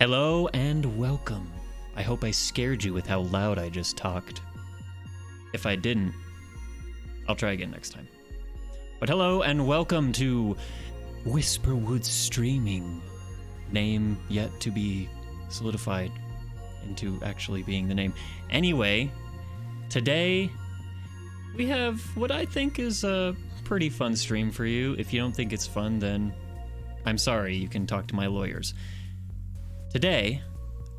Hello and welcome. I hope I scared you with how loud I just talked. If I didn't, I'll try again next time. But hello and welcome to Whisperwood Streaming. Name yet to be solidified into actually being the name. Anyway, today we have what I think is a pretty fun stream for you. If you don't think it's fun, then I'm sorry, you can talk to my lawyers. Today,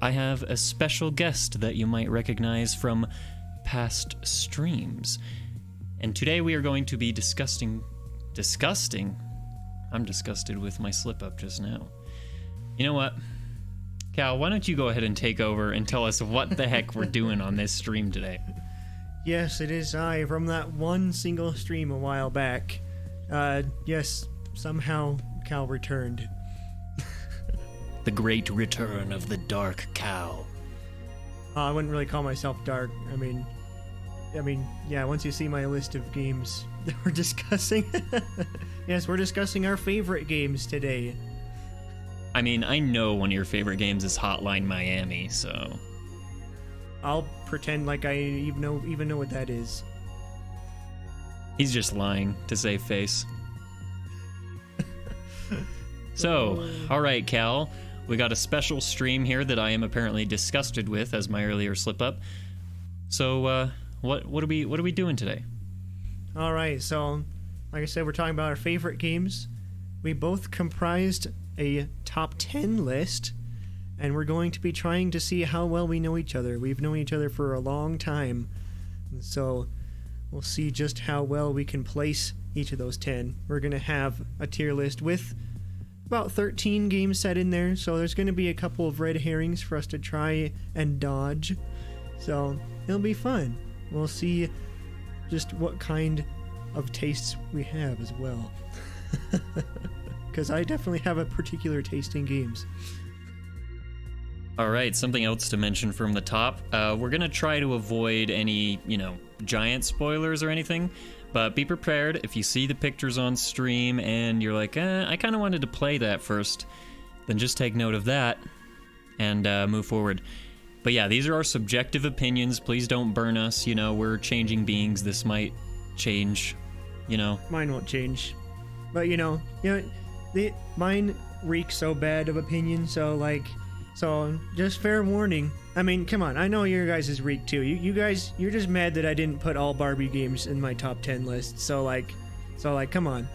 I have a special guest that you might recognize from past streams. And today we are going to be discussing... I'm disgusted with my slip-up just now. You know what? Cal, why don't you go ahead and take over and tell us what the heck we're doing on this stream today? Yes, it is I from that one single stream a while back. Yes, somehow Cal returned. The great return of the Dark Cal. I wouldn't really call myself dark. I mean, yeah, once you see my list of games that we're discussing. Yes, we're discussing our favorite games today. I mean, I know one of your favorite games is Hotline Miami, so... I'll pretend like I even know what that is. He's just lying to save face. So, alright, Cal. We got a special stream here that I am apparently disgusted with as my earlier slip-up. So, what are we doing today? All right, so like I said, we're talking about our favorite games. We both comprised a top 10 list, and we're going to be trying to see how well we know each other. We've known each other for a long time, so we'll see just how well we can place each of those 10. We're going to have a tier list with about 13 games set in there, so there's going to be a couple of red herrings for us to try and dodge. So it'll be fun. We'll see just what kind of tastes we have as well. Because I definitely have a particular taste in games. Alright, something else to mention from the top. We're going to try to avoid any, giant spoilers or anything. But be prepared if you see the pictures on stream and you're like, I kind of wanted to play that first, then just take note of that and move forward. But yeah, these are our subjective opinions. Please don't burn us. We're changing beings. This might change, Mine won't change. But, mine reek so bad of opinion, so just fair warning. I mean, come on, I know your guys' reek too. You guys, you're just mad that I didn't put all Barbie games in my top 10 list. So come on.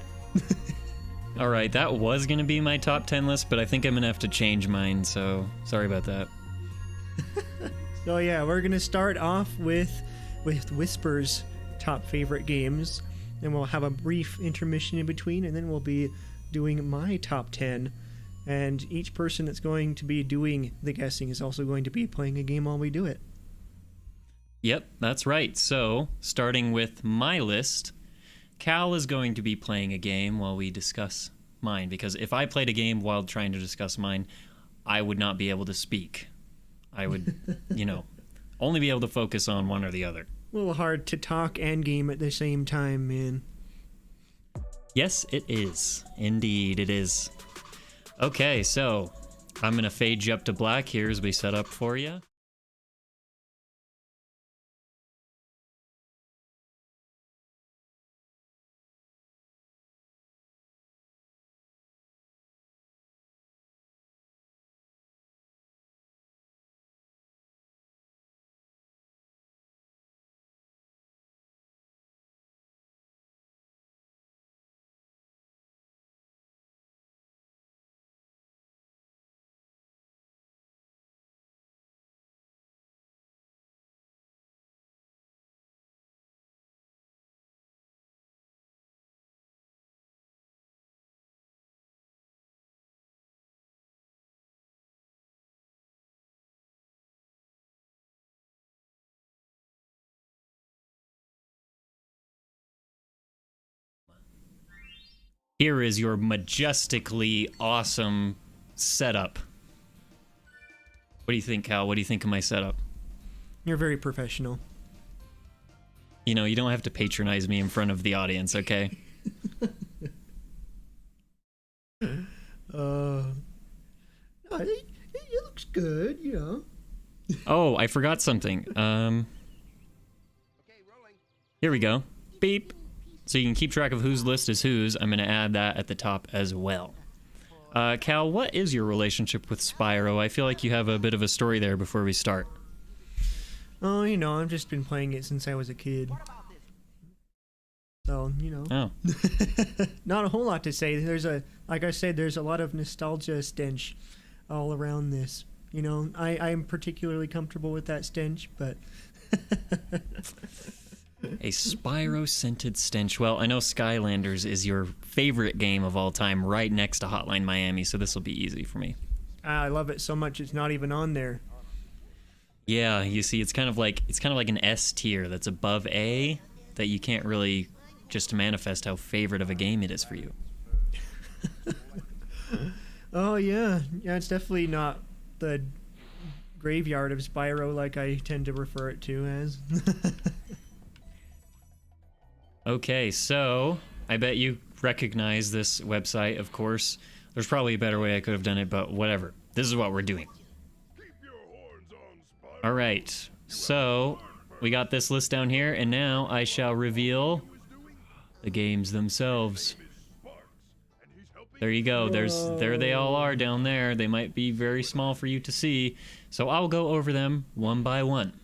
Alright, that was going to be my top 10 list, but I think I'm going to have to change mine, so sorry about that. So yeah, we're gonna start off with Whisper's top favorite games, and we'll have a brief intermission in between, and then we'll be doing my top 10. And each person that's going to be doing the guessing is also going to be playing a game while we do it. Yep, that's right. So, starting with my list, Cal is going to be playing a game while we discuss mine, because if I played a game while trying to discuss mine, I would not be able to speak. I would, only be able to focus on one or the other. A little hard to talk and game at the same time, man. Yes, it is. Indeed, it is. Okay, so I'm going to fade you up to black here as we set up for you. Here is your majestically awesome setup. What do you think, Cal? What do you think of my setup? You're very professional. You don't have to patronize me in front of the audience, okay? It looks good, Oh, I forgot something. Here we go. Beep. So you can keep track of whose list is whose. I'm going to add that at the top as well. Cal, what is your relationship with Spyro? I feel like you have a bit of a story there before we start. Oh, I've just been playing it since I was a kid. So, Oh. Not a whole lot to say. Like I said, there's a lot of nostalgia stench all around this. I'm particularly comfortable with that stench, but... A Spyro-scented stench. Well, I know Skylanders is your favorite game of all time, right next to Hotline Miami, so this will be easy for me. I love it so much it's not even on there. Yeah, you see, it's kind of like an S tier that's above A that you can't really just manifest how favorite of a game it is for you. Oh yeah, it's definitely not the graveyard of Spyro like I tend to refer it to as. Okay, so I bet you recognize this website, of course. There's probably a better way I could have done it, but whatever. This is what we're doing. All right, so we got this list down here, and now I shall reveal the games themselves. There you go. There they all are down there. They might be very small for you to see, so I'll go over them one by one.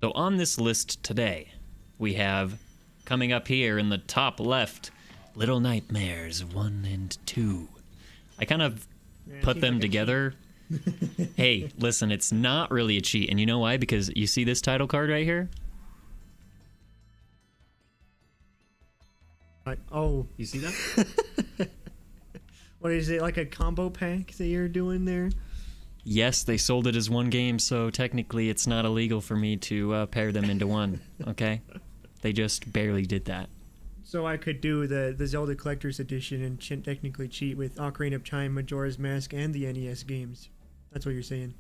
So on this list today, we have, coming up here in the top left, Little Nightmares 1 and 2. I kind of put them together. Hey, listen, it's not really a cheat. And you know why? Because you see this title card right here? You see that? What is it, like a combo pack that you're doing there? Yes, they sold it as one game, so technically it's not illegal for me to pair them into one, okay? They just barely did that. So I could do the Zelda Collector's Edition and technically cheat with Ocarina of Time, Majora's Mask, and the NES games. That's what you're saying.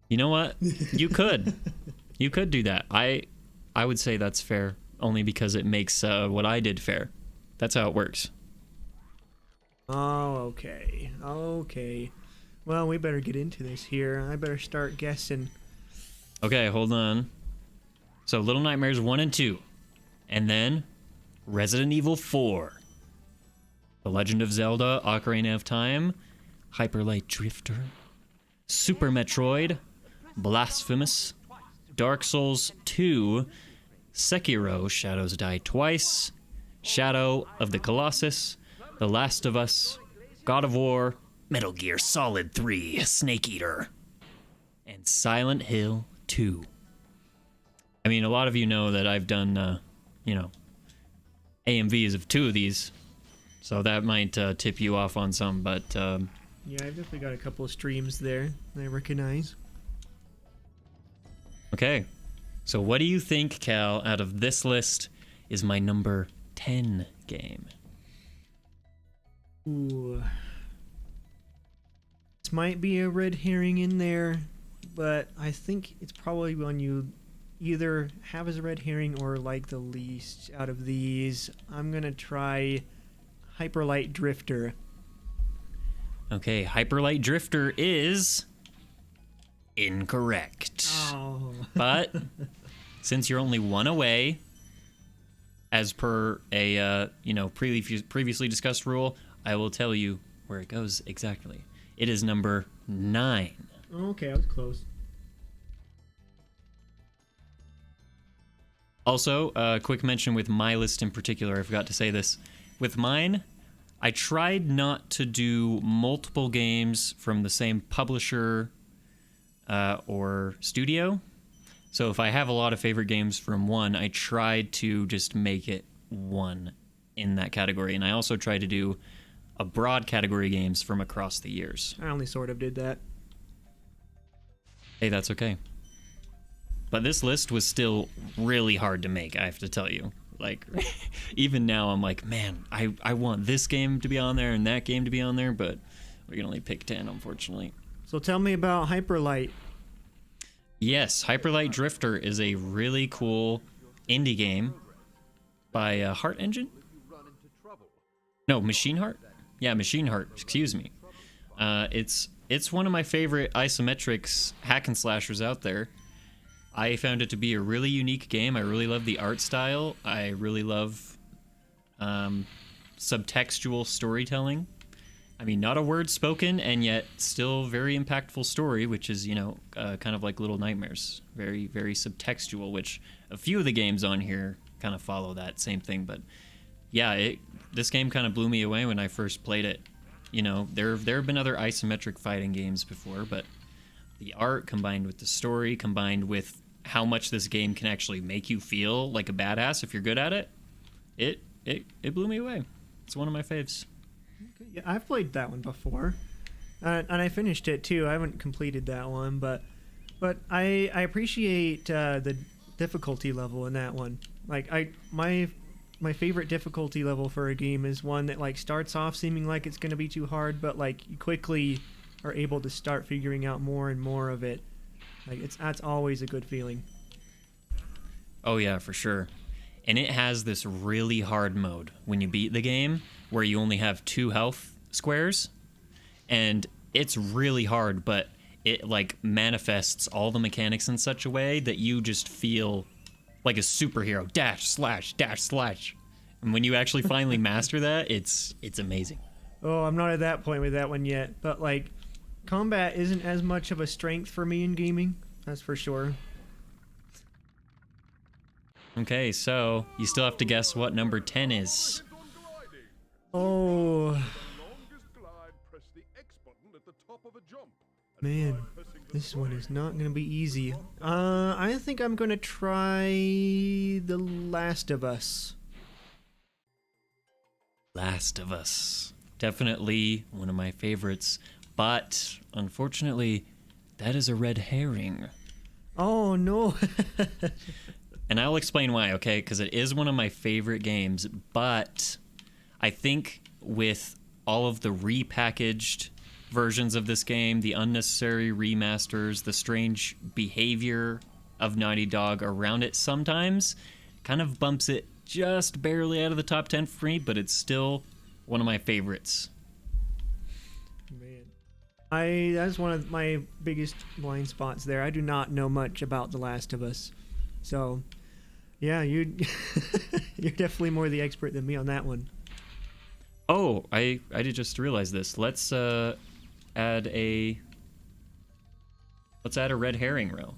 You know what? You could. You could do that. I would say that's fair, only because it makes what I did fair. That's how it works. Oh, okay. Okay. Well, we better get into this here. I better start guessing. Okay, hold on. So, Little Nightmares 1 and 2. And then, Resident Evil 4. The Legend of Zelda, Ocarina of Time, Hyper Light Drifter, Super Metroid, Blasphemous, Dark Souls 2, Sekiro, Shadows Die Twice, Shadow of the Colossus, The Last of Us, God of War, Metal Gear Solid 3, Snake Eater, and Silent Hill 2. I mean, a lot of you know that I've done, AMVs of 2 of these, so that might tip you off on some, but... Yeah, I've definitely got a couple of streams there that I recognize. Okay, so what do you think, Cal, out of this list is my number 10 game? Ooh. This might be a red herring in there, but I think it's probably one you either have as a red herring or like the least out of these. I'm gonna try Hyper Light Drifter. Okay, Hyper Light Drifter is incorrect. Oh. But since you're only one away, as per a previously discussed rule, I will tell you where it goes exactly. It is number 9. Okay, I was close. Also, a quick mention with my list in particular, I forgot to say this. With mine, I tried not to do multiple games from the same publisher or studio. So if I have a lot of favorite games from one, I tried to just make it one in that category. And I also tried to do a broad category of games from across the years. I only sort of did that. Hey, that's okay. But this list was still really hard to make, I have to tell you. Like, even now, I'm like, man, I want this game to be on there and that game to be on there, but we can only pick 10, unfortunately. So tell me about Hyper Light. Yes, Hyper Light Drifter is a really cool indie game by Heart Engine? No, Machine Heart? Yeah, Machine Heart, excuse me. It's one of my favorite isometrics hack and slashers out there. I found it to be a really unique game. I really love the art style. I really love subtextual storytelling. I mean, not a word spoken, and yet still very impactful story, which is, kind of like Little Nightmares. Very, very subtextual, which a few of the games on here kind of follow that same thing. But yeah, this game kind of blew me away when I first played it. There have been other isometric fighting games before, but the art combined with the story, combined with how much this game can actually make you feel like a badass if you're good at it, it blew me away. It's one of my faves. Okay, yeah, I've played that one before, and I finished it too. I haven't completed that one, but I appreciate the difficulty level in that one. Like my favorite difficulty level for a game is one that like starts off seeming like it's going to be too hard, but like you quickly are able to start figuring out more and more of it. Like that's always a good feeling. Oh yeah, for sure. And it has this really hard mode when you beat the game where you only have 2 health squares, and it's really hard, but it like manifests all the mechanics in such a way that you just feel like a superhero. Dash slash dash slash. And when you actually finally master that, it's amazing. Oh, I'm not at that point with that one yet, but like combat isn't as much of a strength for me in gaming, that's for sure. Okay, so you still have to guess what number 10 is. Oh, man, this one is not going to be easy. I think I'm going to try The Last of Us. Last of Us. Definitely one of my favorites, but unfortunately, that is a red herring. Oh, no. And I'll explain why, okay? Because it is one of my favorite games, but I think with all of the repackaged versions of this game, the unnecessary remasters, the strange behavior of Naughty Dog around it sometimes kind of bumps it just barely out of the top 10 for me, but it's still one of my favorites. Man, that's one of my biggest blind spots there. I do not know much about The Last of Us. So, yeah, you're definitely more the expert than me on that one. Oh, I did just realize this. Let's add a red herring row.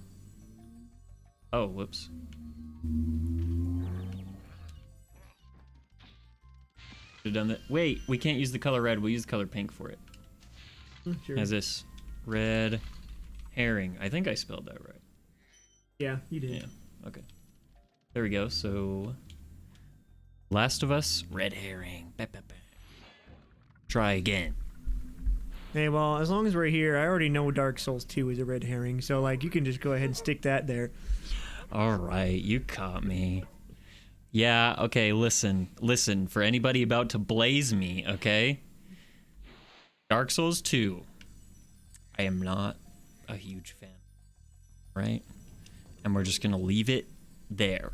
Oh, whoops. Should have done that. Wait, we can't use the color red. We'll use the color pink for it. Sure. As this red herring. I think I spelled that right. Yeah, you did. Yeah. Okay. There we go. So, Last of Us, red herring. Try again. Hey, well, as long as we're here, I already know Dark Souls 2 is a red herring, so, like, you can just go ahead and stick that there. All right, you caught me. Yeah, okay, listen, for anybody about to blaze me, okay? Dark Souls 2, I am not a huge fan, right? And we're just gonna leave it there.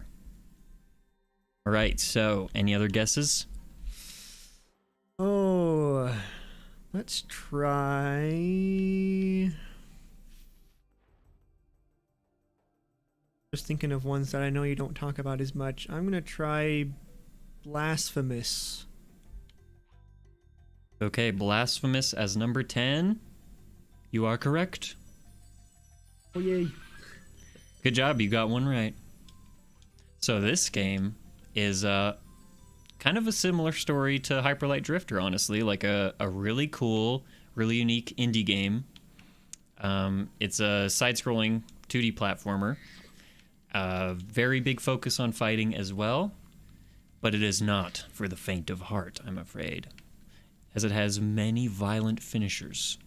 All right, so, any other guesses? Oh, let's try... Just thinking of ones that I know you don't talk about as much. I'm gonna try Blasphemous. Okay, Blasphemous as number 10. You are correct. Oh, yay. Good job, you got one right. So this game is kind of a similar story to Hyper Light Drifter, honestly. Like a really cool, really unique indie game. It's a side-scrolling 2D platformer. Very big focus on fighting as well, but it is not for the faint of heart, I'm afraid, as it has many violent finishers.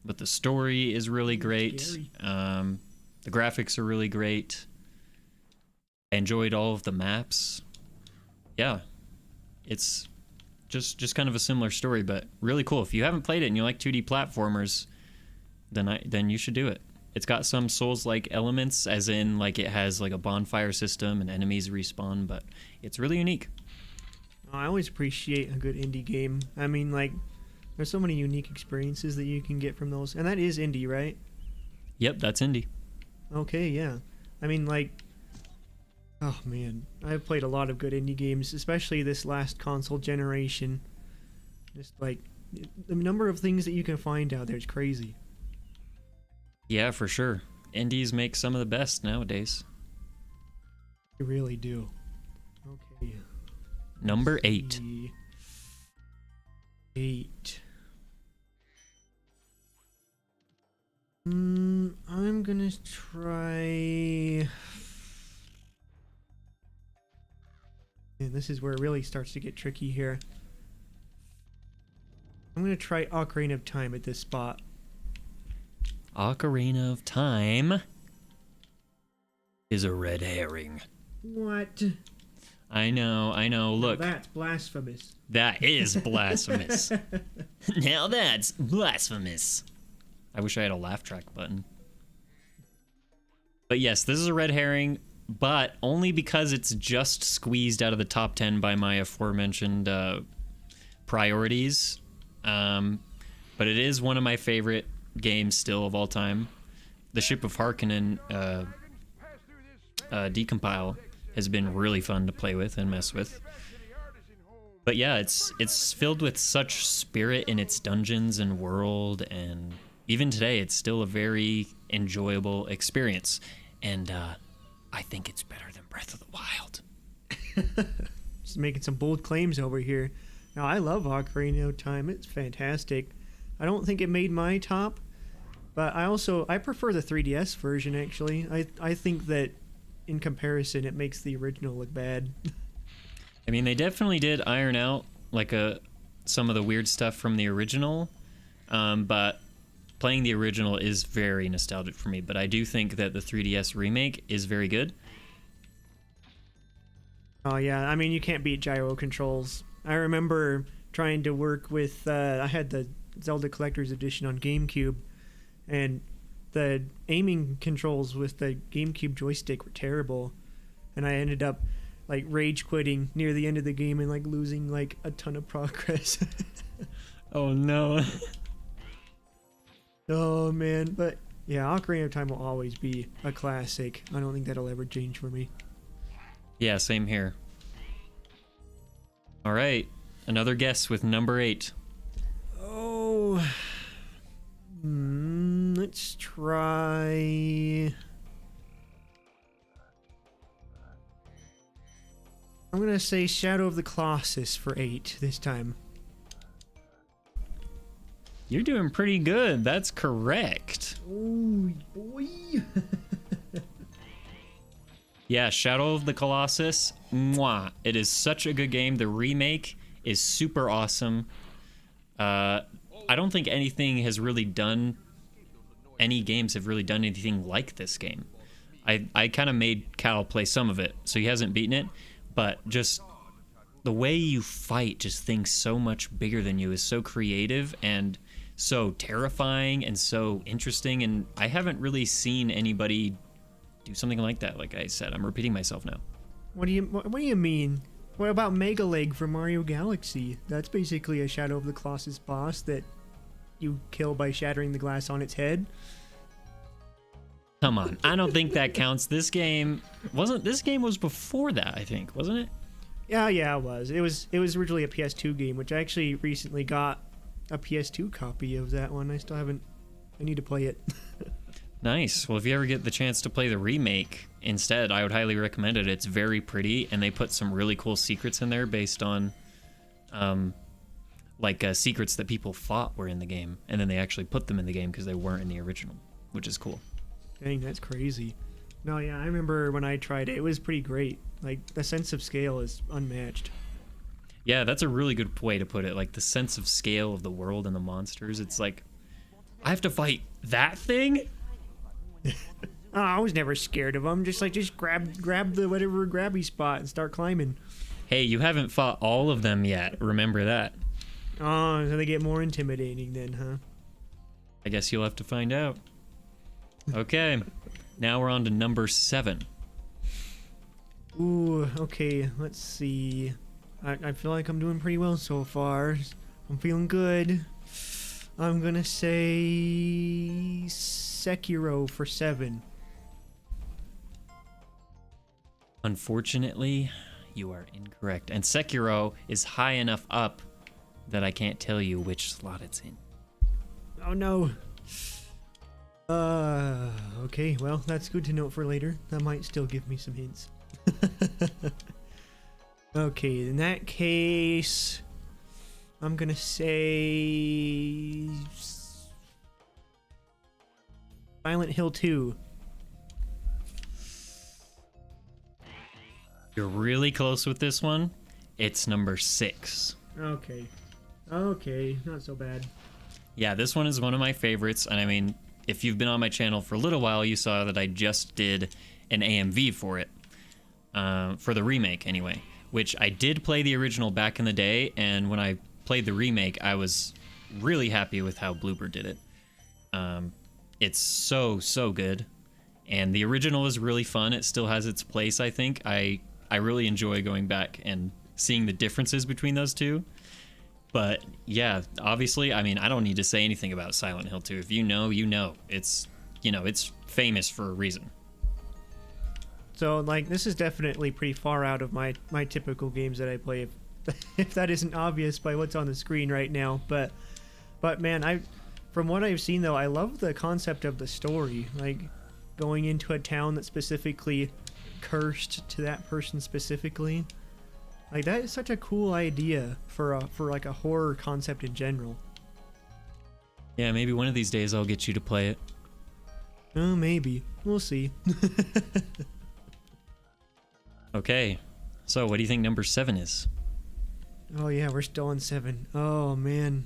But the story is really great. The graphics are really great. I enjoyed all of the maps. Yeah, it's just kind of a similar story, but really cool. If you haven't played it and you like 2D platformers, then you should do it. It's got some Souls-like elements, as in, like, it has, like, a bonfire system and enemies respawn, but it's really unique. I always appreciate a good indie game. I mean, like, there's so many unique experiences that you can get from those. And that is indie, right? Yep, that's indie. Okay, yeah. I mean, like... Oh, man. I've played a lot of good indie games, especially this last console generation. Just, like, the number of things that you can find out there is crazy. Yeah, for sure. Indies make some of the best nowadays. They really do. Okay. Number 8. 8. I'm gonna try... And this is where it really starts to get tricky here. I'm gonna try Ocarina of Time at this spot. Ocarina of Time is a red herring. What? I know. Look. Now that's blasphemous. That is blasphemous. Now that's blasphemous. I wish I had a laugh track button. But yes, this is a red herring, but only because it's just squeezed out of the top 10 by my aforementioned priorities. But it is one of my favorite games still of all time. The Ship of Harkonnen Decompile has been really fun to play with and mess with. But yeah, it's filled with such spirit in its dungeons and world, and even today it's still a very enjoyable experience. And I think it's better than Breath of the Wild. Just making some bold claims over here. Now, I love Ocarina of Time. It's fantastic. I don't think it made my top, but I prefer the 3DS version, actually. I think that in comparison it makes the original look bad. I mean, they definitely did iron out like some of the weird stuff from the original, but playing the original is very nostalgic for me. But I do think that the 3DS remake is very good. Oh yeah, I mean, you can't beat gyro controls. I remember trying to work with I had the Zelda Collector's Edition on GameCube, and the aiming controls with the GameCube joystick were terrible, and I ended up like rage quitting near the end of the game and like losing like a ton of progress. Oh no. Oh man, but yeah, Ocarina of Time will always be a classic. I don't think that'll ever change for me. Yeah, same here. All right, another guess with number 8. Oh, let's try. I'm gonna say Shadow of the Colossus for 8 this time. You're doing pretty good. That's correct. Oh, boy. Yeah, Shadow of the Colossus. Mwah. It is such a good game. The remake is super awesome. I don't think any games have really done anything like this game. I kind of made Cal play some of it, so he hasn't beaten it, but just the way you fight just things so much bigger than you is so creative and so terrifying and so interesting, and I haven't really seen anybody do something like that. Like I said, I'm repeating myself now. What do you mean? What about Mega Leg from Mario Galaxy? That's basically a Shadow of the Colossus boss that you kill by shattering the glass on its head. Come on, I don't think that counts. This game was before that, I think, wasn't it? Yeah, it was. It was originally a PS2 game, which I actually recently got a PS2 copy of that one. I still haven't. I need to play it. Nice. Well, if you ever get the chance to play the remake instead, I would highly recommend it. It's very pretty, and they put some really cool secrets in there based on, secrets that people thought were in the game, and then they actually put them in the game because they weren't in the original, which is cool. Dang, that's crazy. No, yeah, I remember when I tried it. It was pretty great. Like, the sense of scale is unmatched. Yeah, that's a really good way to put it. Like, the sense of scale of the world and the monsters. It's like, I have to fight that thing? Oh, I was never scared of them. Just grab the whatever grabby spot and start climbing. Hey, you haven't fought all of them yet. Remember that. Oh, so they get more intimidating then, huh? I guess you'll have to find out. Okay, now we're on to number 7. Ooh, okay, let's see. I feel like I'm doing pretty well so far. I'm feeling good. I'm gonna say Sekiro for 7. Unfortunately, you are incorrect. And Sekiro is high enough up that I can't tell you which slot it's in. Oh no. Okay, well, that's good to note for later. That might still give me some hints. Okay, in that case, I'm gonna say Silent Hill 2. You're really close with this one. It's number 6. Okay, not so bad. Yeah, this one is one of my favorites, and I mean, if you've been on my channel for a little while, you saw that I just did an AMV for it, for the remake anyway, which I did play the original back in the day, and when I played the remake, I was really happy with how Bloober did it. It's so good, and the original is really fun. It still has its place, I think. I really enjoy going back and seeing the differences between those two. But yeah, obviously, I mean, I don't need to say anything about Silent Hill 2. If you know, you know. It's famous for a reason. So, like, this is definitely pretty far out of my typical games that I play, if that isn't obvious by what's on the screen right now. But man, from what I've seen, though, I love the concept of the story. Like, going into a town that's specifically cursed to that person specifically. Like, that is such a cool idea for like a horror concept in general. Yeah, maybe one of these days I'll get you to play it. Oh, maybe. We'll see. Okay, so what do you think number 7 is? Oh yeah, we're still on 7. Oh man.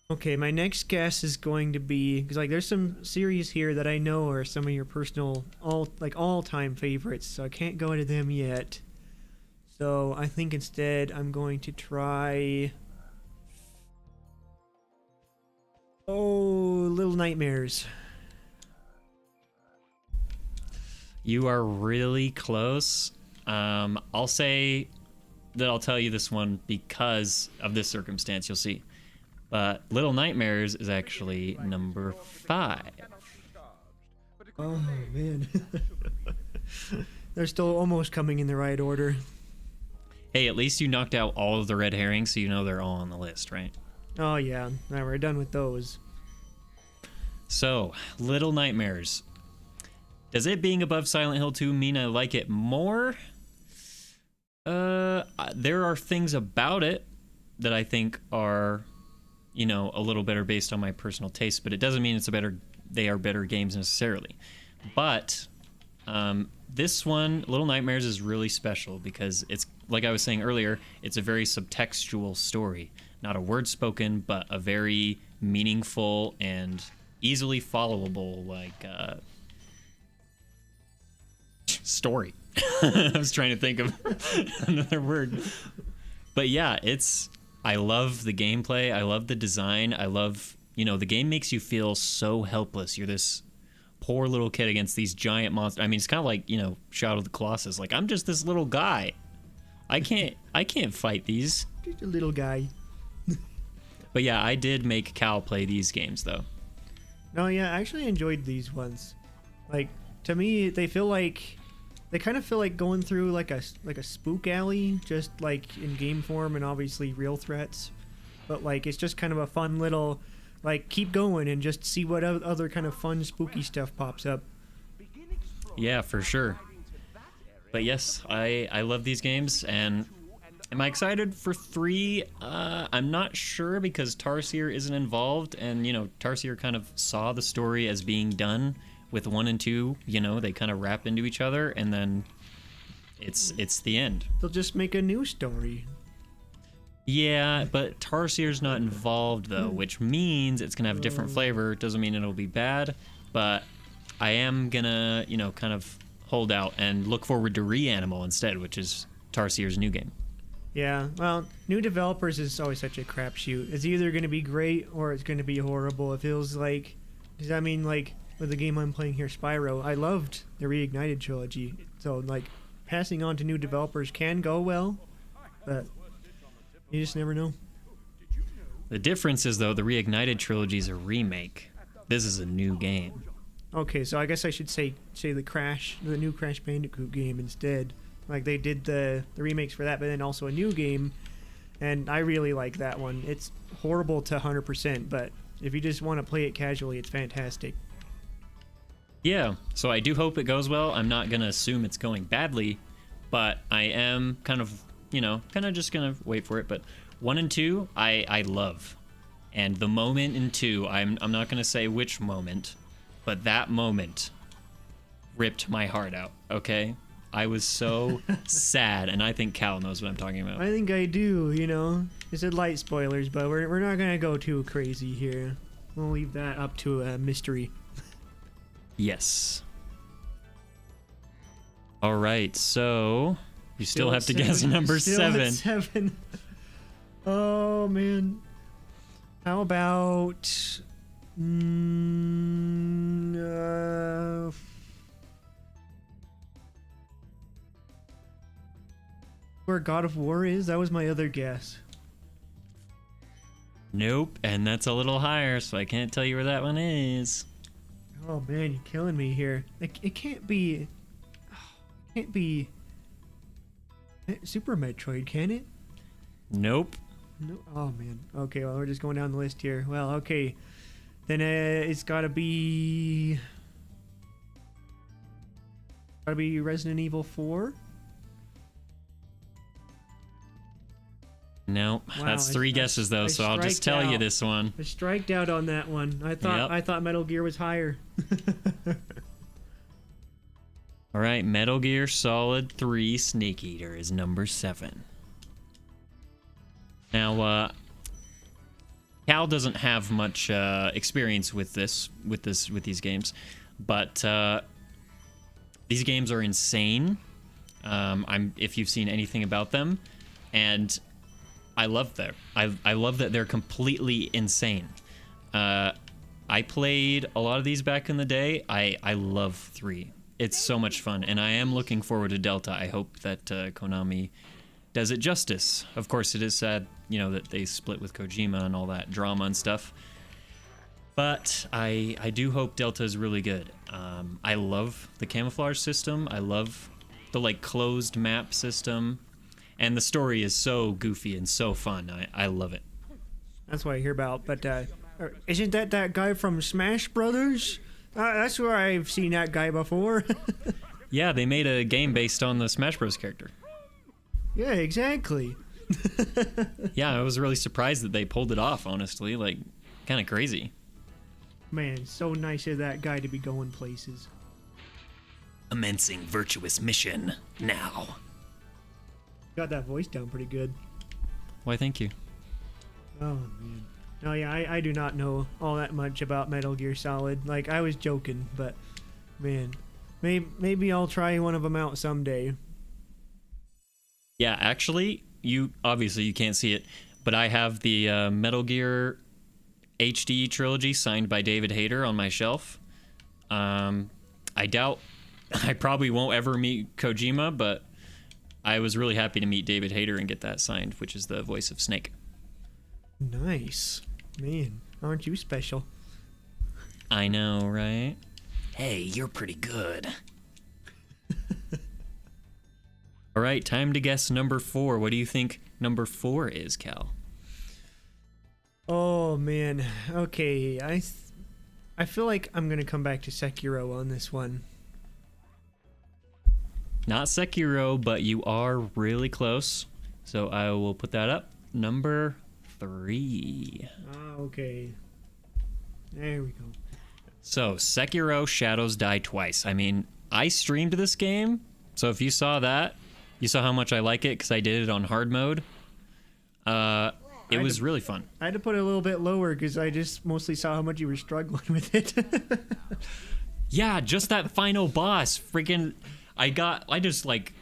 Okay, my next guess is going to be, because like there's some series here that I know are some of your personal all-time favorites, so I can't go into them yet. So I think instead I'm going to try Little Nightmares. You are really close. I'll say that I'll tell you this one because of this circumstance. You'll see. But Little Nightmares is actually number 5. Oh man. They're still almost coming in the right order. Hey, at least you knocked out all of the red herrings, so you know they're all on the list, right? Oh yeah, now we're done with those. So, Little Nightmares. Does it being above Silent Hill 2 mean I like it more? There are things about it that I think are, a little better based on my personal taste, but it doesn't mean they are better games necessarily. But this one, Little Nightmares, is really special because it's, like I was saying earlier, it's a very subtextual story. Not a word spoken, but a very meaningful and easily followable, story. I was trying to think of another word. But yeah, I love the gameplay. I love the design. I love, the game makes you feel so helpless. You're this poor little kid against these giant monsters. I mean, it's kind of like, Shadow of the Colossus. Like, I'm just this little guy. I can't fight these. Just a little guy. But yeah, I did make Cal play these games, though. No, yeah, I actually enjoyed these ones. Like, to me, they kind of feel like going through like a spook alley, just like in game form and obviously real threats. But like, it's just kind of a fun little, like, keep going and just see what other kind of fun spooky stuff pops up. Yeah, for sure. But yes, I love these games, and am I excited for 3? I'm not sure because Tarsier isn't involved, and Tarsier kind of saw the story as being done with 1 and 2. They kind of wrap into each other, and then it's the end. They'll just make a new story. Yeah, but Tarsier's not involved though, which means it's gonna have a different flavor. Doesn't mean it'll be bad, but I am gonna kind of hold out and look forward to Reanimal instead, which is Tarsier's new game. Yeah, well, new developers is always such a crapshoot. It's either going to be great or it's going to be horrible. It feels like, does that mean like with the game I'm playing here, Spyro? I loved the Reignited trilogy, so like passing on to new developers can go well, but you just never know. The difference is though, the Reignited trilogy is a remake. This is a new game. Okay, so I guess I should say the new Crash Bandicoot game instead. Like, they did the remakes for that, but then also a new game, and I really like that one. It's horrible to 100%, but if you just want to play it casually, it's fantastic. Yeah, so I do hope it goes well. I'm not going to assume it's going badly, but I am kind of just going to wait for it. But 1 and 2, I love. And the moment in 2, I'm not going to say which moment, but that moment ripped my heart out, okay? I was so sad, and I think Cal knows what I'm talking about. I think I do, It's a light spoilers, but we're not going to go too crazy here. We'll leave that up to a mystery. Yes. All right, so you still have to guess number 7. 7. Oh, man. How about... where God of War is? That was my other guess. Nope, and that's a little higher, so I can't tell you where that one is. Oh man, you're killing me here. It can't be... Can't be... Super Metroid, can it? Nope. No. Oh man. Okay, well, we're just going down the list here. Well, okay. Then it's gotta be... Gotta be Resident Evil 4? No, Wow, that's 3 guesses though, so I'll just tell you this one. I striked out on that one. I thought Metal Gear was higher. All right, Metal Gear Solid 3 Snake Eater is number 7. Now, Cal doesn't have much experience with these games, but these games are insane. If you've seen anything about them, and I love that. I love that they're completely insane. I played a lot of these back in the day. I love 3. It's so much fun, and I am looking forward to Delta. I hope that Konami does it justice. Of course, it is sad, that they split with Kojima and all that drama and stuff. But I do hope Delta is really good. I love the camouflage system. I love the closed map system. And the story is so goofy and so fun. I love it. That's what I hear about. But isn't that guy from Smash Brothers? That's where I've seen that guy before. Yeah, they made a game based on the Smash Bros. Character. Yeah, exactly. Yeah, I was really surprised that they pulled it off, honestly. Like, kind of crazy. Man, so nice of that guy to be going places. Commencing virtuous mission now. Got that voice down pretty good. Why, thank you. Oh, man. No, yeah, I do not know all that much about Metal Gear Solid. Like, I was joking, but, man, maybe I'll try one of them out someday. Yeah, actually, you can't see it, but I have the Metal Gear HD trilogy signed by David Hayter on my shelf. I doubt I probably won't ever meet Kojima, but I was really happy to meet David Hayter and get that signed, which is the voice of Snake. Nice. Man, aren't you special? I know, right? Hey, you're pretty good. All right, time to guess number 4. What do you think number 4 is, Cal? Oh, man. Okay, I feel like I'm going to come back to Sekiro on this one. Not Sekiro, but you are really close. So I will put that up. Number 3. Okay. There we go. So, Sekiro Shadows Die Twice. I mean, I streamed this game, so if you saw that, you saw how much I like it because I did it on hard mode. It was really fun. I had to put it a little bit lower because I just mostly saw how much you were struggling with it. Yeah, just that final boss. Freaking, I just like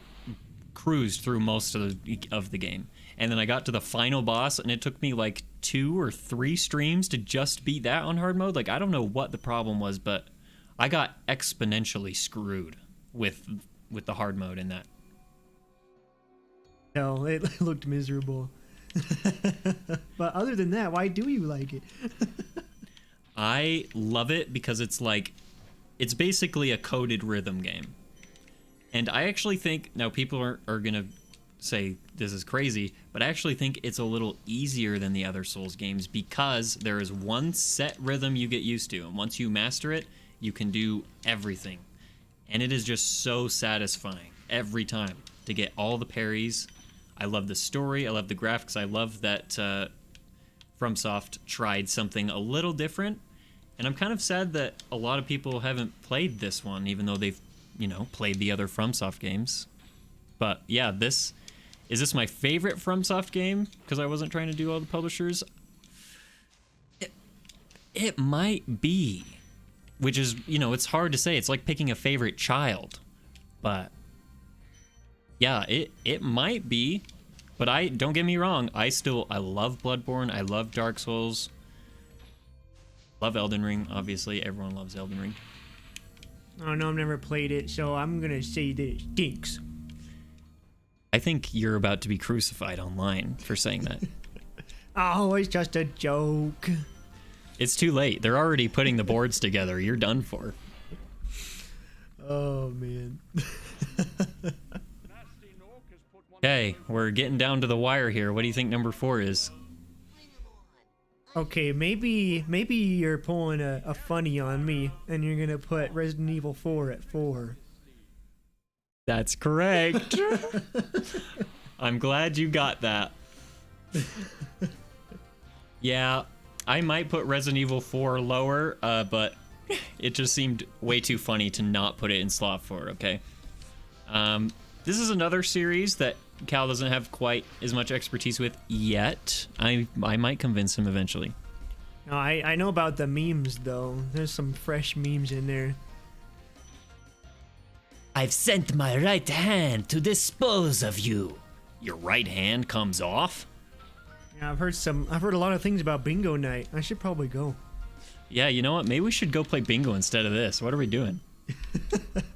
cruised through most of the game. And then I got to the final boss, and it took me like 2 or 3 streams to just beat that on hard mode. Like, I don't know what the problem was, but I got exponentially screwed with the hard mode in that. No, it looked miserable. But other than that, why do you like it? I love it because it's basically a coded rhythm game. And I actually think, now people are going to say this is crazy, but I actually think it's a little easier than the other Souls games because there is one set rhythm you get used to, and once you master it, you can do everything. And it is just so satisfying every time to get all the parries. I love the story, I love the graphics, I love that FromSoft tried something a little different, and I'm kind of sad that a lot of people haven't played this one, even though they've, played the other FromSoft games. But yeah, is this my favorite FromSoft game? Because I wasn't trying to do all the publishers. It might be, which is, it's hard to say. It's like picking a favorite child. But yeah, it might be. But don't get me wrong, I love Bloodborne, I love Dark Souls. Love Elden Ring, obviously. Everyone loves Elden Ring. Oh no, I've never played it, so I'm gonna say that it stinks. I think you're about to be crucified online for saying that. Oh, it's just a joke. It's too late. They're already putting the boards together. You're done for. Oh, man. Okay, we're getting down to the wire here. What do you think number 4 is? Okay, maybe you're pulling a funny on me, and you're gonna put Resident Evil 4 at 4. That's correct. I'm glad you got that. Yeah, I might put Resident Evil 4 lower, but it just seemed way too funny to not put it in slot 4, okay? This is another series that Cal doesn't have quite as much expertise with yet. I might convince him eventually. No, I know about the memes, though. There's some fresh memes in there. I've sent my right hand to dispose of you. Your right hand comes off? Yeah, I've heard a lot of things about Bingo Night. I should probably go. Yeah, you know what? Maybe we should go play bingo instead of this. What are we doing?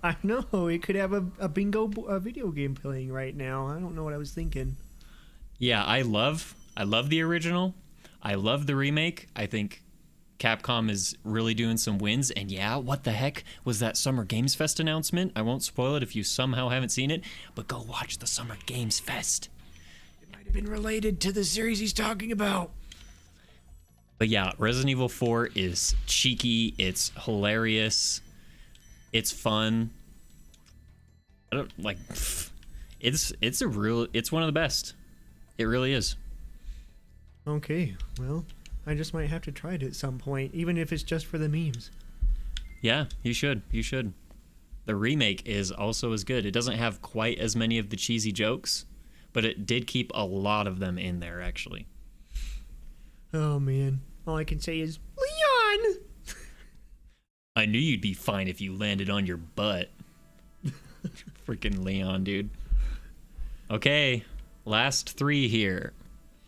I know, it could have a bingo video game playing right now. I don't know what I was thinking. Yeah, I love the original. I love the remake. I think Capcom is really doing some wins. And yeah, what the heck was that Summer Games Fest announcement? I won't spoil it if you somehow haven't seen it, but go watch the Summer Games Fest. It might have been related to the series he's talking about. But yeah, Resident Evil 4 is cheeky. It's hilarious. It's fun. It's one of the best. It really is. Okay, well, I just might have to try it at some point, even if it's just for the memes. Yeah, you should. You should. The remake is also as good. It doesn't have quite as many of the cheesy jokes, but it did keep a lot of them in there, actually. Oh, man. All I can say is, Leon! I knew you'd be fine if you landed on your butt. Freaking Leon, dude. Okay, last 3 here.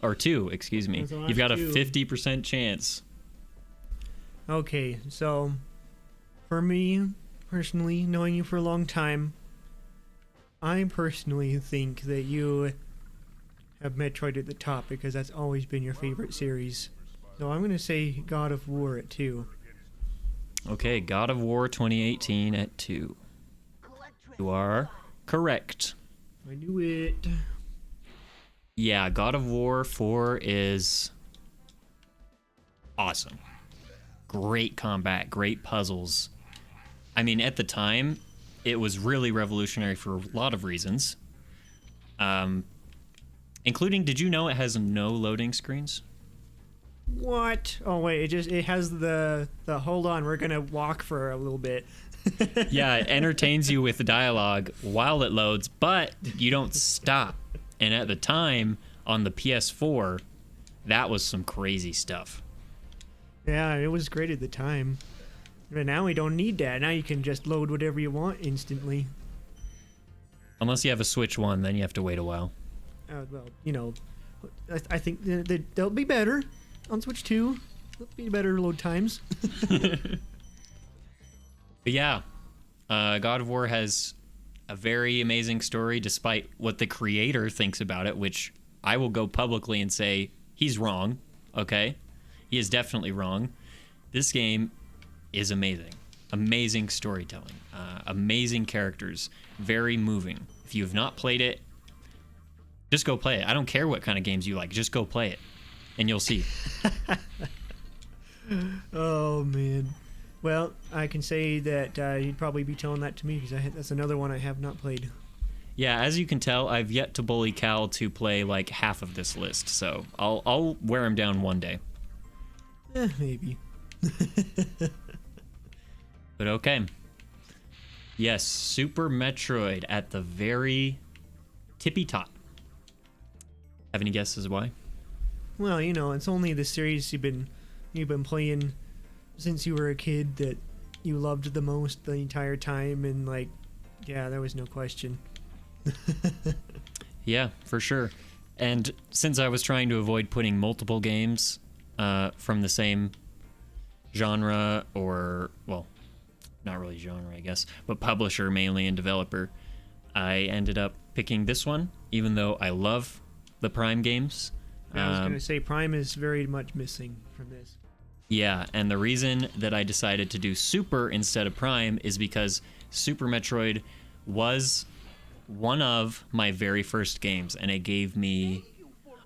Or 2, excuse me. You've got a 50% chance. Okay, so for me, personally, knowing you for a long time, I personally think that you have Metroid at the top because that's always been your favorite series. So I'm going to say God of War at 2. Okay, God of War 2018 at 2. You are correct. I knew it. Yeah, God of War 4 is awesome. Great combat, great puzzles. I mean, at the time, it was really revolutionary for a lot of reasons. Including, did you know it has no loading screens? What? Oh wait, it has the hold on, we're gonna walk for a little bit. Yeah, it entertains you with dialogue while it loads, but you don't stop. And at the time, on the PS4, that was some crazy stuff. Yeah, it was great at the time. But now we don't need that. Now you can just load whatever you want instantly. Unless you have a Switch 1, then you have to wait a while. Well, you know, I think they'll be better on Switch 2. There'll be better load times. But yeah, God of War has a very amazing story, despite what the creator thinks about it, which I will go publicly and say he's wrong. Okay, he is definitely wrong. This game is amazing. Amazing storytelling, amazing characters, very moving. If you have not played it, just go play it. I don't care what kind of games you like, just go play it, and you'll see. Oh man. Well, I can say that you'd probably be telling that to me because that's another one I have not played. Yeah, as you can tell, I've yet to bully Cal to play like half of this list, so I'll wear him down one day. Maybe. But okay. Yes, Super Metroid at the very tippy top. Have any guesses why? Well, you know, it's only the series you've been playing since you were a kid that you loved the most the entire time, and like, yeah, there was no question. Yeah, for sure. And since I was trying to avoid putting multiple games from the same genre, or, well, not really genre, I guess, but publisher mainly and developer, I ended up picking this one, even though I love the Prime games. I was going to say Prime is very much missing from this. Yeah, and the reason that I decided to do Super instead of Prime is because Super Metroid was one of my very first games, and it gave me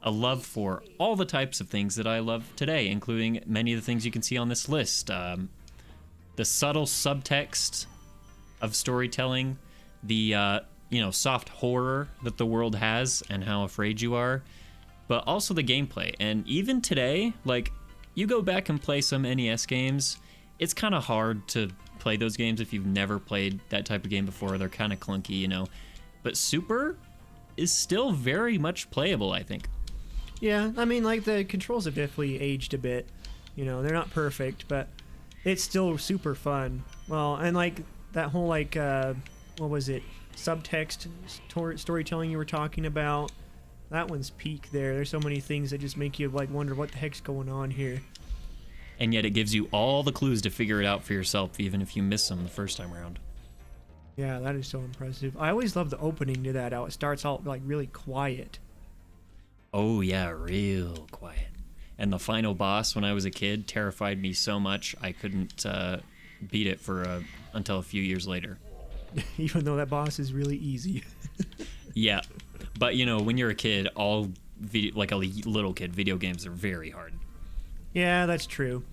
a love for all the types of things that I love today, including many of the things you can see on this list. The subtle subtext of storytelling, the soft horror that the world has and how afraid you are, but also the gameplay. And even today, like, you go back and play some NES games, it's kind of hard to play those games if you've never played that type of game before. They're kind of clunky, you know. But Super is still very much playable, I think. Yeah, I mean, like, the controls have definitely aged a bit. You know, they're not perfect, but it's still super fun. Well, and, like, that whole, like, what was it? Subtext storytelling you were talking about. That one's peak there. There's so many things that just make you, like, wonder what the heck's going on here. And yet it gives you all the clues to figure it out for yourself, even if you miss them the first time around. Yeah, that is so impressive. I always love the opening to that, how it starts out, like, really quiet. Oh, yeah, real quiet. And the final boss, when I was a kid, terrified me so much I couldn't beat it until a few years later. Even though that boss is really easy. Yeah, but, you know, when you're a kid, like a little kid, video games are very hard. Yeah, that's true.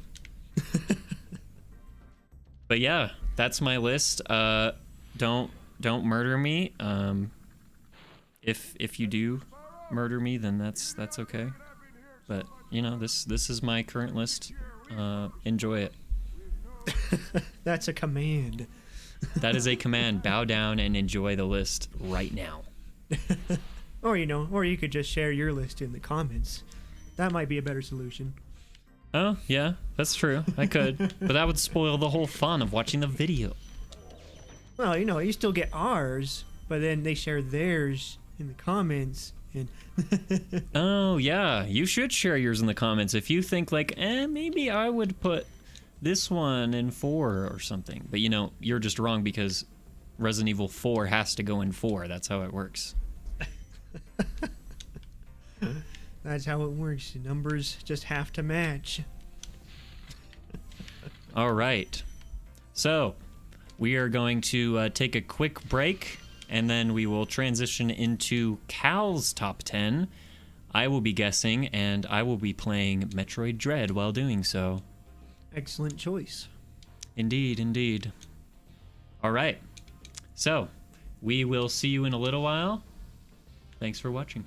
But yeah, that's my list. Don't murder me. If you do murder me, then that's okay. But you know, this is my current list. Enjoy it. That's a command. That is a command. Bow down and enjoy the list right now. Or you could just share your list in the comments. That might be a better solution. Oh, yeah, that's true. I could. But that would spoil the whole fun of watching the video. Well, you still get ours, but then they share theirs in the comments. And Oh, yeah, you should share yours in the comments if you think like, maybe I would put this one in 4 or something. But you're just wrong because Resident Evil 4 has to go in 4. That's how it works. that's how it works. The numbers just have to match. All right. So, we are going to take a quick break, and then we will transition into Cal's top 10. I will be guessing, and I will be playing Metroid Dread while doing so. Excellent choice. Indeed, indeed. All right. So, we will see you in a little while. Thanks for watching.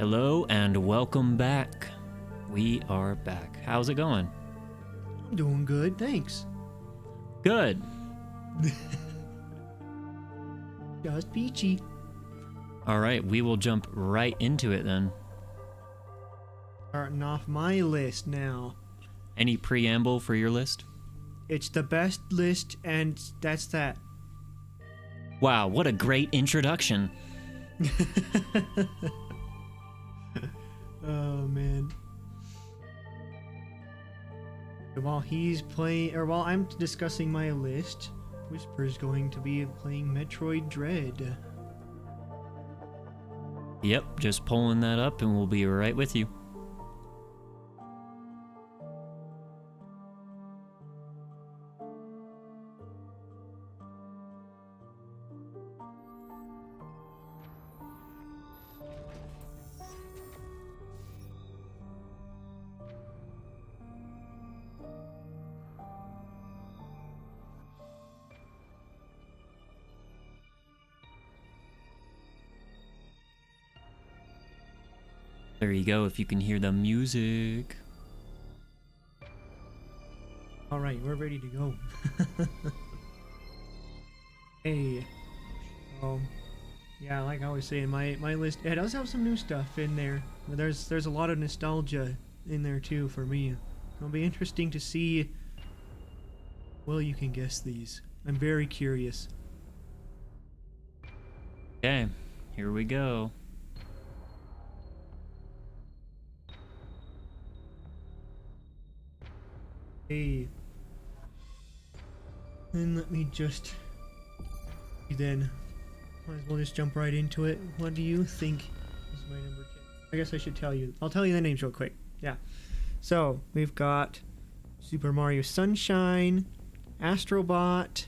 Hello and welcome back. We are back. How's it going? I'm doing good, thanks. Good. Just peachy. All right, we will jump right into it then. Starting off my list now. Any preamble for your list? It's the best list, and that's that. Wow, what a great introduction. Oh man. While he's playing, or while I'm discussing my list, Whisper's going to be playing Metroid Dread. Yep, just pulling that up and we'll be right with you. There you go, if you can hear the music. Alright, we're ready to go. Hey. Yeah, like I was saying, my list, it does have some new stuff in there. There's a lot of nostalgia in there too for me. It'll be interesting to see. Well, you can guess these. I'm very curious. Okay, here we go. Hey. And let me just... Then, might as well just jump right into it. What do you think is my number 10? I guess I should tell you. I'll tell you the names real quick. Yeah. So, we've got Super Mario Sunshine, Astrobot,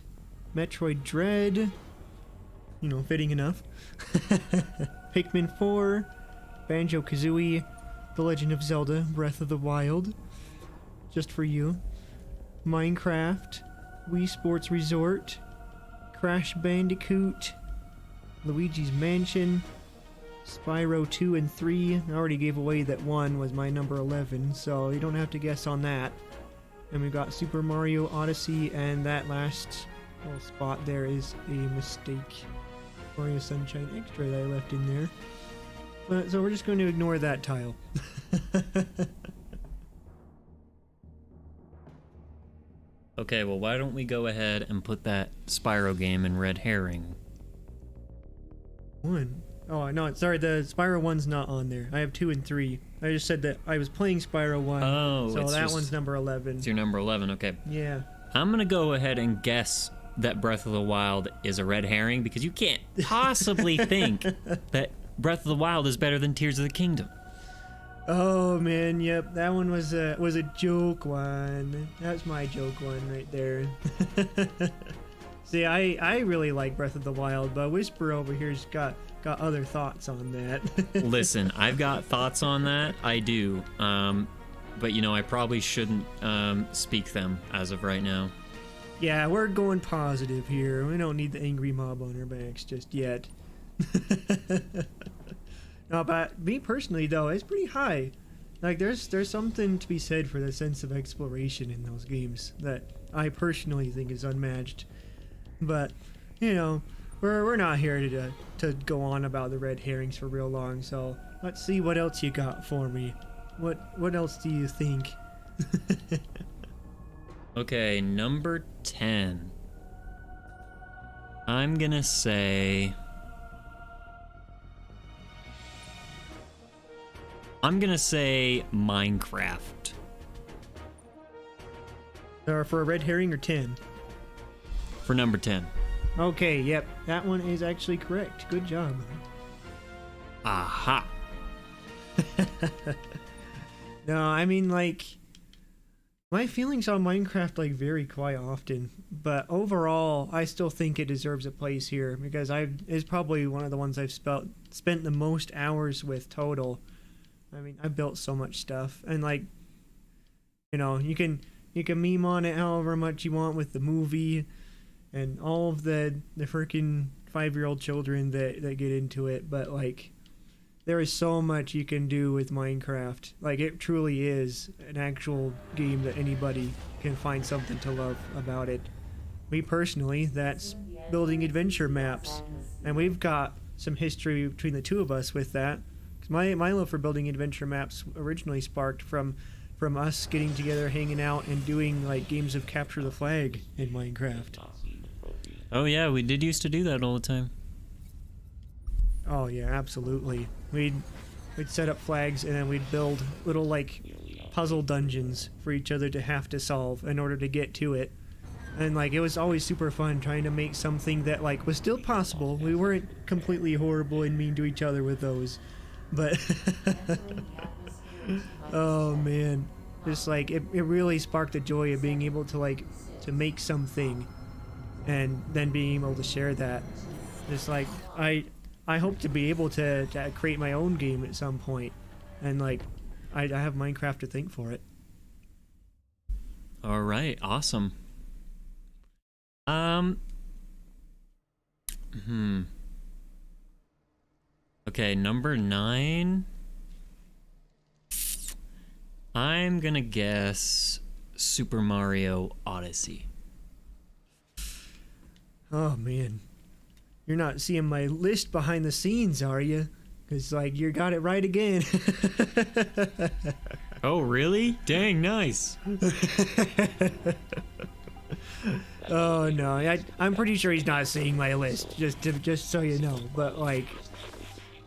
Metroid Dread, you know, fitting enough, Pikmin 4, Banjo-Kazooie, The Legend of Zelda, Breath of the Wild, just for you, Minecraft, Wii Sports Resort, Crash Bandicoot, Luigi's Mansion, Spyro 2 and 3. I already gave away that 1 was my number 11, so you don't have to guess on that. And we've got Super Mario Odyssey, and that last little spot there is a mistake. Mario Sunshine Extra that I left in there. But, so we're just going to ignore that tile. Okay, well, why don't we go ahead and put that Spyro game in Red Herring? 1. Oh, no, sorry, the Spyro 1's not on there. I have 2 and 3. I just said that I was playing Spyro 1. Oh, so it's that just- one's number 11. It's your number 11, okay. Yeah. I'm gonna go ahead and guess that Breath of the Wild is a red herring because you can't possibly think that Breath of the Wild is better than Tears of the Kingdom. Oh man, yep, that one was a joke one. That's my joke one right there. See, I really like Breath of the Wild, but Whisper over here's got other thoughts on that. Listen, I've got thoughts on that. I do. But you know, I probably shouldn't speak them as of right now. Yeah, we're going positive here. We don't need the angry mob on our backs just yet. No, but me personally though, it's pretty high. Like there's something to be said for the sense of exploration in those games that I personally think is unmatched. But you know, we're not here to go on about the red herrings for real long. So let's see what else you got for me. What else do you think? Okay, number 10. I'm gonna say Minecraft. Or for a red herring or 10? For number 10. Okay, yep, that one is actually correct. Good job. Aha. No, I mean, like, my feelings on Minecraft, like, vary quite often. But overall, I still think it deserves a place here because it's probably one of the ones I've spent the most hours with total. I mean, I built so much stuff. And, like, you know, you can meme on it however much you want with the movie and all of the freaking 5-year-old children that get into it. But, like, there is so much you can do with Minecraft. Like, it truly is an actual game that anybody can find something to love about it. Me personally, that's building adventure maps, and we've got some history between the two of us with that. 'Cause my love for building adventure maps originally sparked from us getting together, hanging out, and doing like games of capture the flag in Minecraft. Oh yeah, we did used to do that all the time. Oh yeah, absolutely. We'd set up flags and then we'd build little like puzzle dungeons for each other to have to solve in order to get to it. And like it was always super fun trying to make something that like was still possible. We weren't completely horrible and mean to each other with those. But oh man, just like it really sparked the joy of being able to like to make something and then being able to share that. Just like I hope to be able to create my own game at some point, and like I have Minecraft to thank for it. All right, awesome. Okay, number 9. I'm gonna guess Super Mario Odyssey. Oh man, you're not seeing my list behind the scenes, are you? Because like you got it right again. Oh really? Dang, nice. Oh no, I'm pretty sure he's not seeing my list. Just so you know. But like,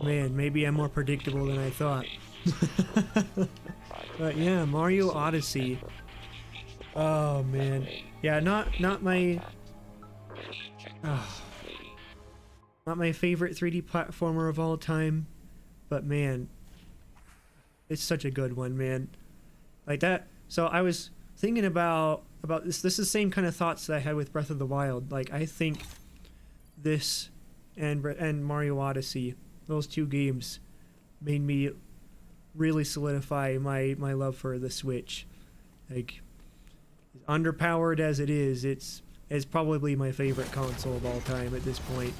man, maybe I'm more predictable than I thought. But yeah, Mario Odyssey. Oh man, yeah, not my. Not my favorite 3D platformer of all time, but man, it's such a good one, man. Like that. So I was thinking about this. This is the same kind of thoughts that I had with Breath of the Wild. Like I think this and Mario Odyssey, those two games, made me really solidify my love for the Switch. Like, as underpowered as it is, it's probably my favorite console of all time at this point.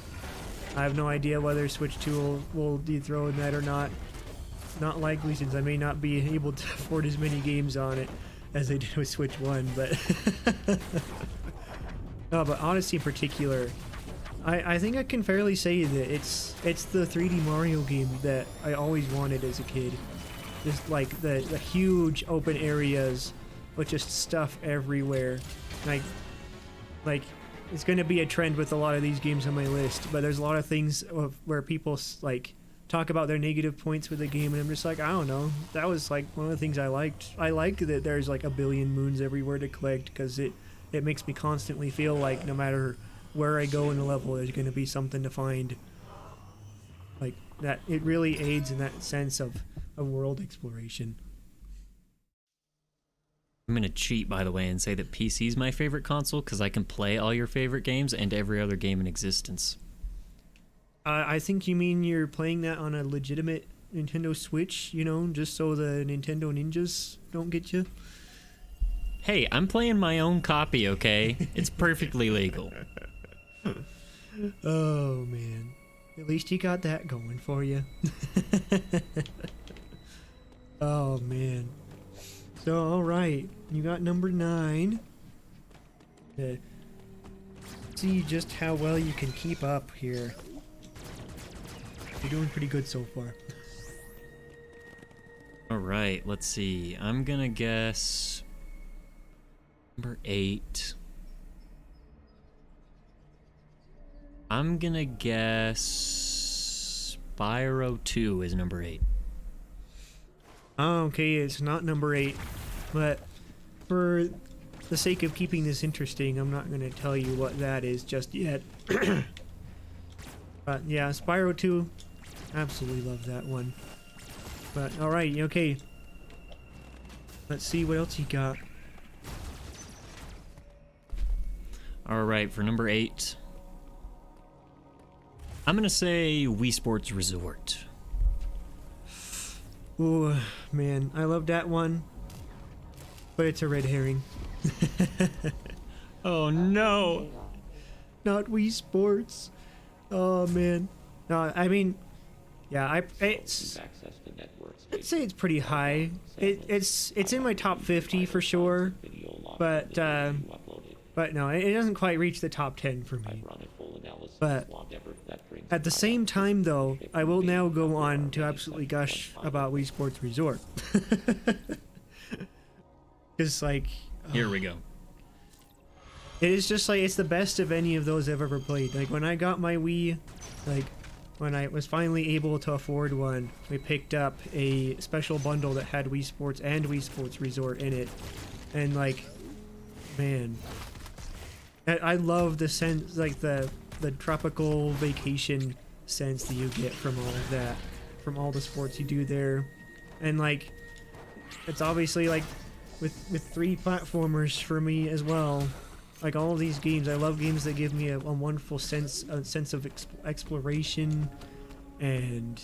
I have no idea whether Switch 2 will dethrone that or not. Not likely, since I may not be able to afford as many games on it as I did with Switch 1, but no, but Odyssey in particular, I think I can fairly say that it's the 3D Mario game that I always wanted as a kid. Just like the huge open areas with just stuff everywhere. Like it's going to be a trend with a lot of these games on my list, but there's a lot of things where people like talk about their negative points with the game, and I'm just like, I don't know. That was like one of the things I liked. I like that there's like a billion moons everywhere to collect, because it makes me constantly feel like no matter where I go in the level, there's going to be something to find. Like that, it really aids in that sense of world exploration. I'm gonna cheat, by the way, and say that PC is my favorite console because I can play all your favorite games and every other game in existence. I think you mean you're playing that on a legitimate Nintendo Switch, you know, just so the Nintendo ninjas don't get you? Hey, I'm playing my own copy, okay? It's perfectly legal. Oh, man. At least you got that going for you. Oh, man. So, alright. You got number 9. See just how well you can keep up here. You're doing pretty good so far. Alright, let's see. I'm gonna guess number 8. I'm gonna guess Spyro 2 is number 8. Okay, it's not number 8, but for the sake of keeping this interesting, I'm not going to tell you what that is just yet. But yeah, Spyro 2, absolutely love that one. But alright, okay. Let's see what else you got. Alright, for number 8, I'm gonna say Wii Sports Resort. Ooh, man, I love that one, but it's a red herring. Oh no! Not Wii Sports. Oh man. No, I mean, Yeah, I'd say it's pretty high. It's in my top 50 for sure, but no, it doesn't quite reach the top 10 for me. But at the same time, though, I will now go on to absolutely gush about Wii Sports Resort. Because, like... Here we go. It is just like, it's the best of any of those I've ever played. Like, when I got my Wii, like, when I was finally able to afford one, we picked up a special bundle that had Wii Sports and Wii Sports Resort in it. And, like, man... I love the sense, like, the tropical vacation sense that you get from all of that, from all the sports you do there. And, like, it's obviously, like, with 3 platformers for me as well. Like, all of these games, I love games that give me a wonderful sense of exploration and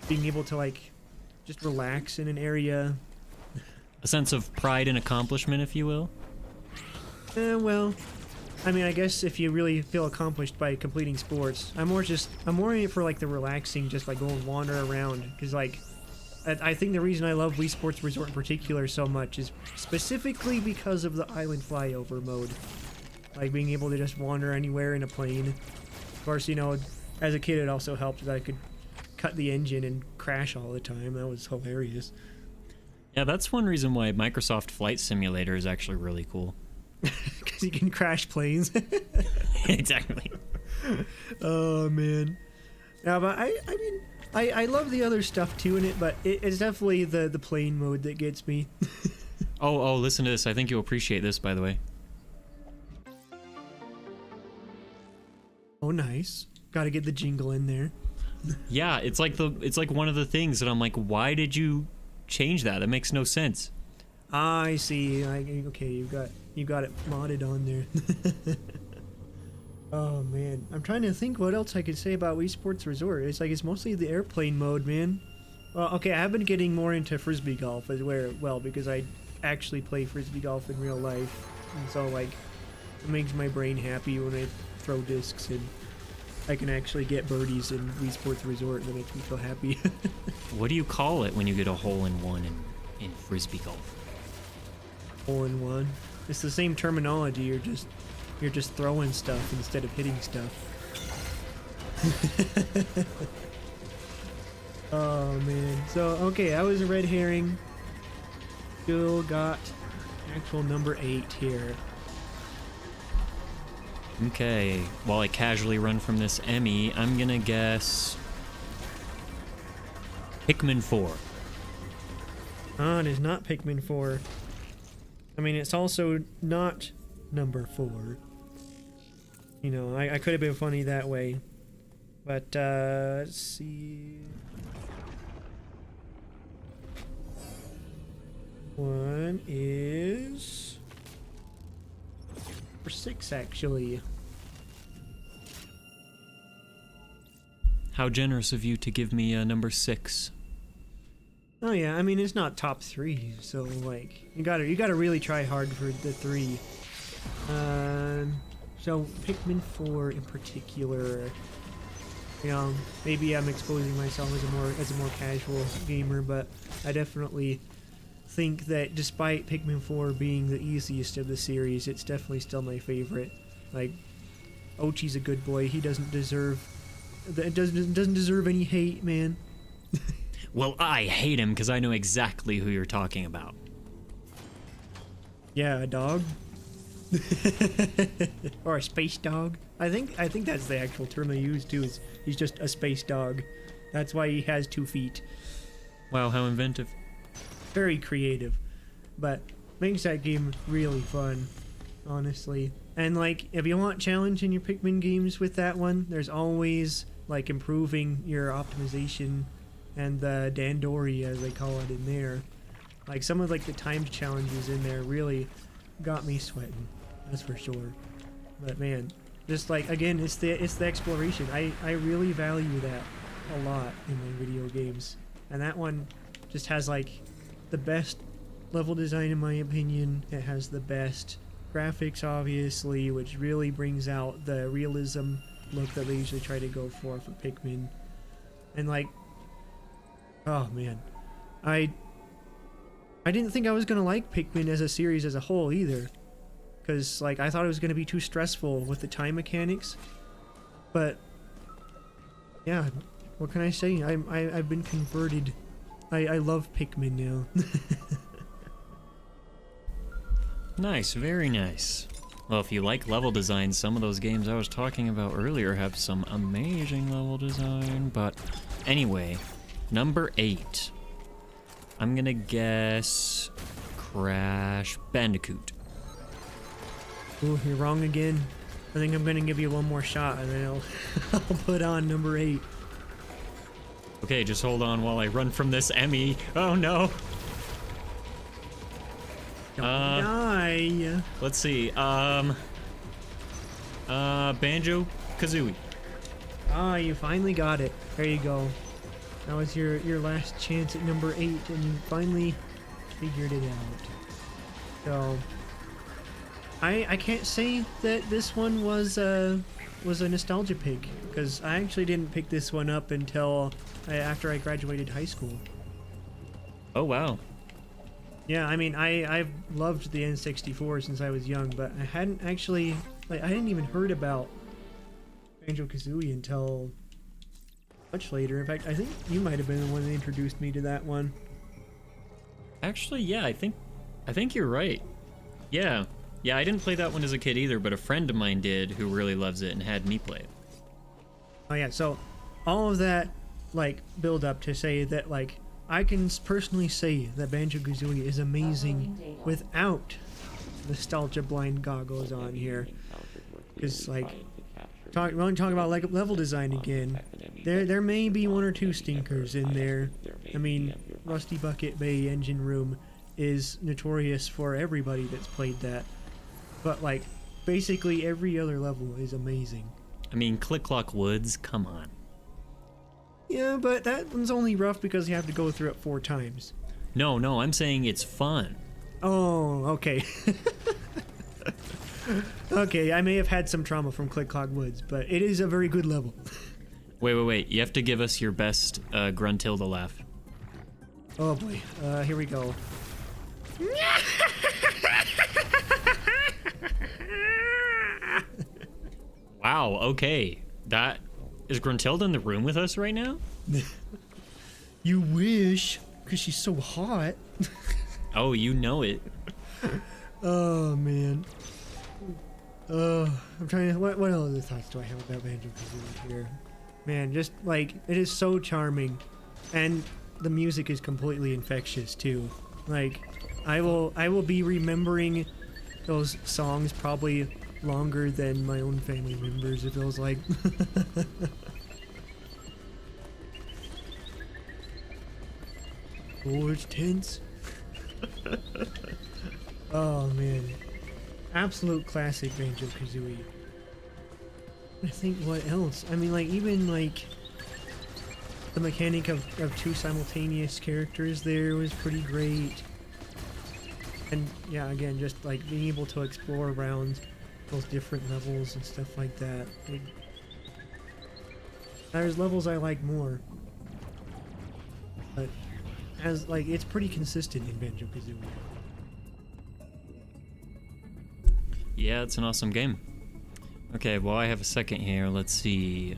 being able to, like, just relax in an area. A sense of pride and accomplishment, if you will. Well, I mean, I guess if you really feel accomplished by completing sports, I'm more in it for, like, the relaxing, just, like, go and wander around. Because, like, I think the reason I love Wii Sports Resort in particular so much is specifically because of the island flyover mode. Like, being able to just wander anywhere in a plane. Of course, you know, as a kid it also helped that I could cut the engine and crash all the time. That was hilarious. Yeah, that's one reason why Microsoft Flight Simulator is actually really cool. Because you can crash planes. Exactly. Oh, man. Yeah, but I mean... I love the other stuff too in it, but it's definitely the plane mode that gets me. Oh, listen to this. I think you'll appreciate this, by the way. Oh, nice. Gotta get the jingle in there. Yeah, it's like one of the things that I'm like, why did you change that? That makes no sense. I see. Okay, you got it modded on there. Oh man, I'm trying to think what else I could say about Wii Sports Resort. It's like, it's mostly the airplane mode, man. Well, okay, I have been getting more into frisbee golf as well, because I actually play frisbee golf in real life, and so, like, it makes my brain happy when I throw discs and I can actually get birdies in Wii Sports Resort, and that makes me feel happy. What do you call it when you get a hole-in-one in frisbee golf? Hole-in-one. It's the same terminology. You're just throwing stuff instead of hitting stuff. Oh man. So okay, I was a red herring. Still got actual number 8 here. Okay, while I casually run from this Emmy, I'm gonna guess Pikmin 4. Ah, it is not Pikmin 4. I mean, it's also not number 4. You know, I could have been funny that way. But, let's see. One is... number 6, actually. How generous of you to give me number 6. Oh yeah, I mean, it's not top 3, so, like, you gotta really try hard for the 3. So Pikmin 4 in particular, you know, maybe I'm exposing myself as a more casual gamer, but I definitely think that despite Pikmin 4 being the easiest of the series, it's definitely still my favorite. Like, Ochi's a good boy. He doesn't deserve any hate, man. Well, I hate him because I know exactly who you're talking about. Yeah, a dog. Or a space dog. I think that's the actual term they use too. Is he's just a space dog. That's why he has 2 feet. Wow, how inventive. Very creative, but makes that game really fun, honestly. And like, if you want challenge in your Pikmin games with that one, there's always like improving your optimization and the Dandori, as they call it in there. Like, some of like the timed challenges in there really got me sweating. That's for sure. But man, just like, again, it's the exploration. I really value that a lot in my video games, and that one just has like the best level design in my opinion. It has the best graphics, obviously, which really brings out the realism look that they usually try to go for Pikmin. And like, oh man, I didn't think I was gonna like Pikmin as a series as a whole either, because like I thought it was gonna be too stressful with the time mechanics. But yeah, what can I say? I've been converted. I love Pikmin now. Nice, very nice. Well, if you like level design, some of those games I was talking about earlier have some amazing level design. But anyway, number 8. I'm gonna guess Crash Bandicoot. Ooh, you're wrong again. I think I'm gonna give you one more shot and then I'll put on number 8. Okay, just hold on while I run from this Emmy. Oh no. Don't die. Let's see. Banjo Kazooie. Ah, you finally got it. There you go. That was your last chance at number 8, and you finally figured it out. So, I can't say that this one was a nostalgia pick, because I actually didn't pick this one up until after I graduated high school. Oh wow. Yeah, I mean, I've loved the N64 since I was young, but I hadn't actually, like, I hadn't even heard about Banjo-Kazooie until much later. In fact, I think you might have been the one that introduced me to that one. Actually, yeah, I think you're right. Yeah. Yeah, I didn't play that one as a kid either, but a friend of mine did who really loves it and had me play it. Oh yeah, so all of that, like, build up to say that, like, I can personally say that Banjo-Kazooie is amazing without nostalgia blind goggles on here. Because, like, when we talk about like level design again, there may be one or two stinkers in there. I mean, Rusty Bucket Bay Engine Room is notorious for everybody that's played that. But, like, basically every other level is amazing. I mean, Click Clock Woods, come on. Yeah, but that one's only rough because you have to go through it 4 times. No, I'm saying it's fun. Oh, okay. Okay, I may have had some trauma from Click Clock Woods, but it is a very good level. Wait. You have to give us your best Gruntilda laugh. Oh boy, here we go. Wow, okay. That... Is Gruntilda in the room with us right now? You wish, because she's so hot. Oh, you know it. Oh, man. I'm trying to... What other thoughts do I have about Banjo-Kazooie here? Man, just, like, it is so charming. And the music is completely infectious, too. Like, I will be remembering those songs probably longer than my own family members, it feels like. Oh, it's tense. Oh man, absolute classic Banjo-Kazooie. I think what else? I mean, like, even like the mechanic of 2 simultaneous characters there was pretty great. And yeah, again, just like being able to explore around those different levels and stuff like that. There's levels I like more, but as like it's pretty consistent in Banjo-Kazooie. Yeah, it's an awesome game. Okay, well, I have a second here. Let's see.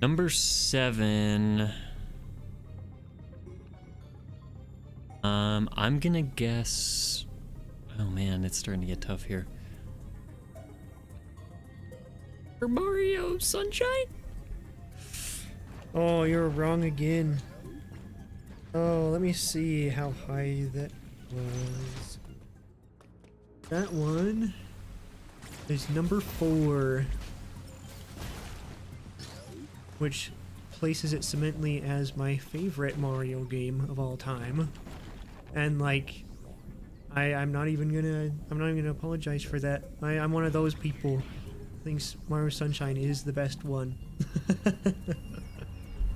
Number 7. I'm gonna guess... Oh man, it's starting to get tough here. For Mario Sunshine? Oh, you're wrong again. Oh, let me see how high that was. That one is number 4, which places it cemently as my favorite Mario game of all time. And like, I'm not even gonna apologize for that. I'm one of those people who thinks Mario Sunshine is the best one.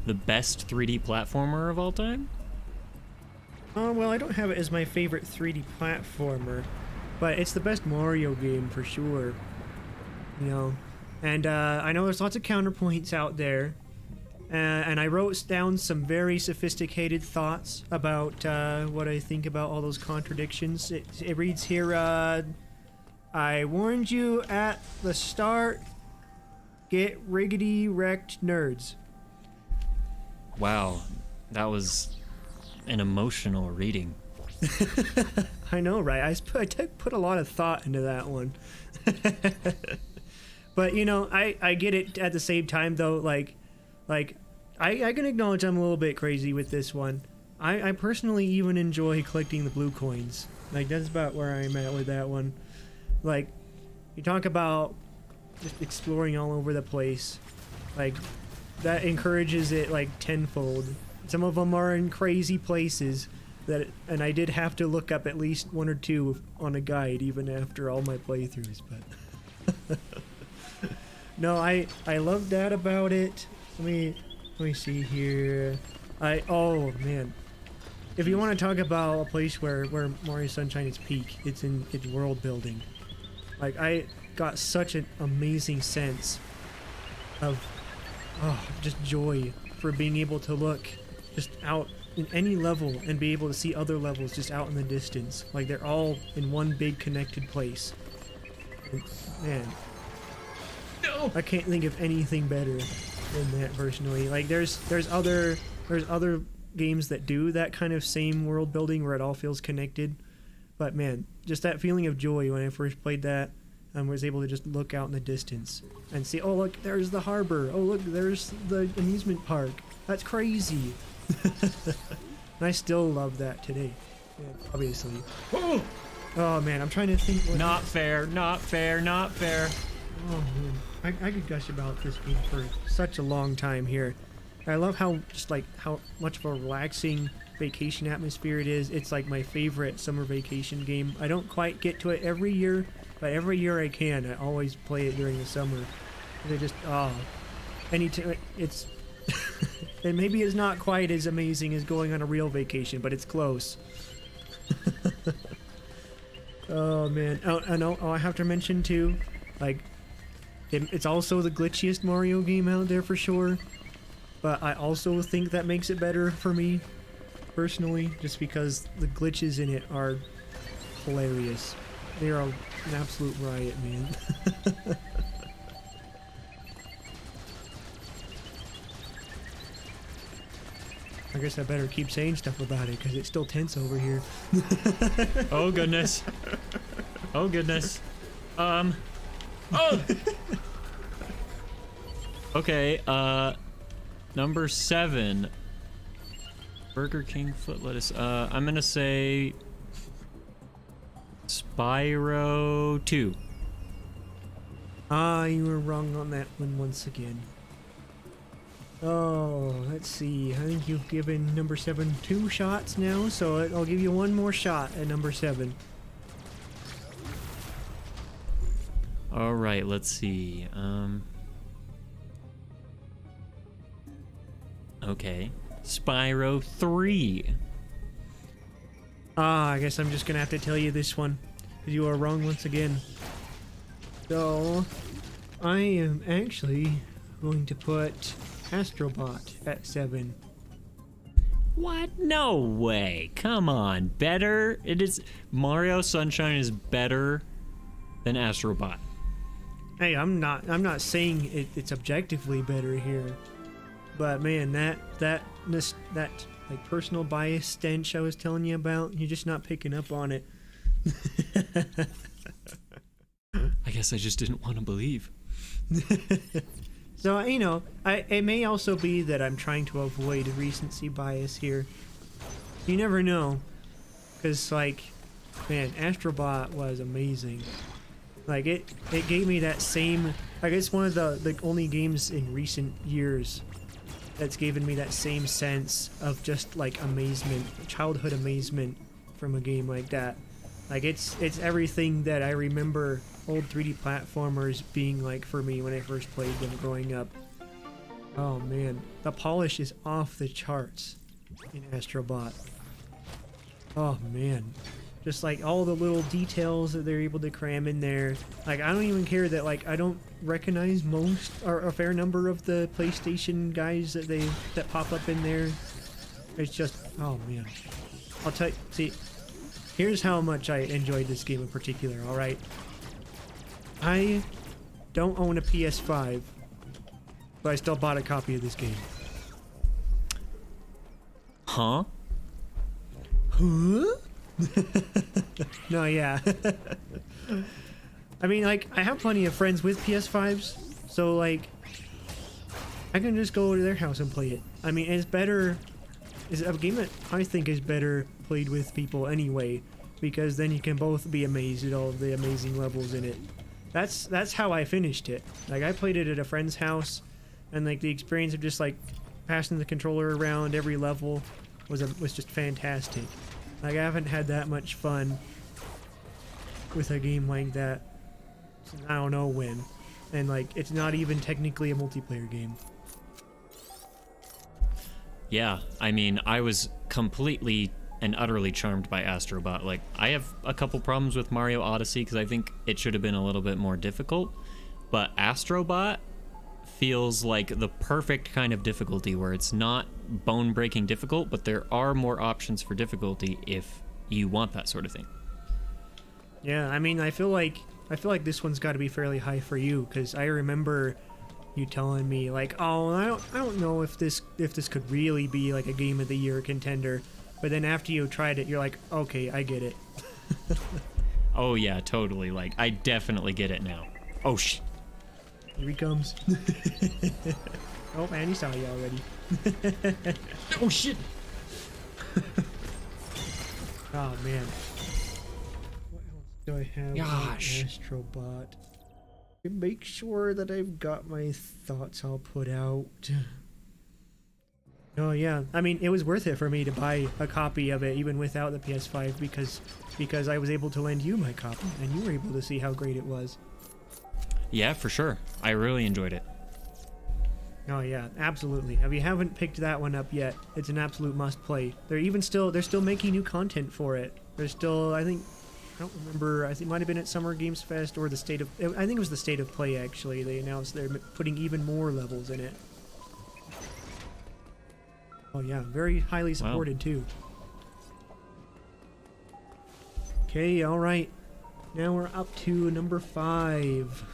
The best 3D platformer of all time? Oh, well, I don't have it as my favorite 3D platformer, but it's the best Mario game for sure. You know, And I know there's lots of counterpoints out there. And I wrote down some very sophisticated thoughts about what I think about all those contradictions. It reads here, I warned you at the start, get riggedy wrecked, nerds. Wow, that was an emotional reading. I know, right? I put a lot of thought into that one. But, you know, I get it at the same time, though. Like I can acknowledge I'm a little bit crazy with this one. I personally even enjoy collecting the blue coins. Like, that's about where I'm at with that one. Like, you talk about just exploring all over the place. Like, that encourages it, like, tenfold. Some of them are in crazy places. And I did have to look up at least one or two on a guide, even after all my playthroughs, but... No, I love that about it. Let me see here. Oh man, if you want to talk about a place where Mario Sunshine is peak, it's in its world building. Like, I got such an amazing sense of just joy for being able to look just out in any level and be able to see other levels just out in the distance. Like, they're all in one big connected place. And, man, no, I can't think of anything better than that personally. Like, there's other games that do that kind of same world building where it all feels connected, but man, just that feeling of joy when I first played that, I was able to just look out in the distance and see, oh look, there's the harbor, oh look, there's the amusement park. That's crazy. And I still love that today, obviously. Oh man, I'm trying to think what... Not fair, not fair, not fair. Oh man, I could gush about this game for such a long time here. I love how how much of a relaxing vacation atmosphere it is. It's like my favorite summer vacation game. I don't quite get to it every year, but every year I can. I always play it during the summer. They just it's and maybe it's not quite as amazing as going on a real vacation, but it's close. Oh man. Oh, I have to mention too, like, it's also the glitchiest Mario game out there for sure, but I also think that makes it better for me personally, just because the glitches in it are hilarious. They are an absolute riot, man. I guess I better keep saying stuff about it because it's still tense over here. Oh goodness. Oh goodness. Oh. Okay, number 7. Burger King foot lettuce. I'm gonna say Spyro 2. You were wrong on that one once again. Oh, let's see. I think you've given number 7 2 shots now, so I'll give you one more shot at number 7. All right, let's see. Okay, Spyro 3. I guess I'm just gonna have to tell you this one, because you are wrong once again. So, I am actually going to put Astrobot at 7. What? No way. Come on. Better? It is. Mario Sunshine is better than Astrobot. Hey, I'm not saying it's objectively better here, but man, that like personal bias stench I was telling you about, you're just not picking up on it. I guess I just didn't want to believe. So, you know, it may also be that I'm trying to avoid recency bias here. You never know, because, like, man, Astrobot was amazing. Like, it gave me that same... I guess one of the only games in recent years that's given me that same sense of just, like, amazement, childhood amazement from a game like that. Like, it's everything that I remember old 3D platformers being like for me when I first played them growing up. Oh man, the polish is off the charts in Astrobot. Oh man, Just like all the little details that they're able to cram in there. Like I don't even care that like I don't recognize most or a fair number of the PlayStation guys that pop up in there. It's just, oh man. I'll tell you, see, here's how much I enjoyed this game in particular, alright? I don't own a PS5, but I still bought a copy of this game. Huh? Huh? No, yeah. I mean, like, I have plenty of friends with PS5s, so, like, I can just go to their house and play it. I mean, it's better... It's a game that I think is better played with people anyway, because then you can both be amazed at all of the amazing levels in it. That's how I finished it. Like, I played it at a friend's house, and, like, the experience of just, like, passing the controller around every level was just fantastic. Like, I haven't had that much fun with a game like that since I don't know when. And, like, it's not even technically a multiplayer game. Yeah, I mean, I was completely and utterly charmed by Astrobot. Like, I have a couple problems with Mario Odyssey because I think it should have been a little bit more difficult, but Astrobot feels like the perfect kind of difficulty where it's not bone-breaking difficult, but there are more options for difficulty if you want that sort of thing. Yeah, I mean, I feel like this one's got to be fairly high for you, because I remember you telling me like, oh, I don't know if this could really be like a Game of the Year contender, but then after you tried it, you're like, okay, I get it. Oh yeah, totally. Like, I definitely get it now. Oh shit. Here he comes. Oh man, he saw you already. Oh shit. Oh man. What else do I have? Gosh. On Astrobot. Make sure that I've got my thoughts all put out. Oh yeah, I mean, it was worth it for me to buy a copy of it even without the PS5 because I was able to lend you my copy and you were able to see how great it was. Yeah, for sure. I really enjoyed it. Oh yeah, absolutely. If you haven't picked that one up yet, it's an absolute must play. They're still making new content for it. There's still, I don't remember, I think it might have been at Summer Games Fest or I think it was the State of Play actually. They announced they're putting even more levels in it. Oh yeah, very highly supported too. Okay, alright. Now we're up to number 5.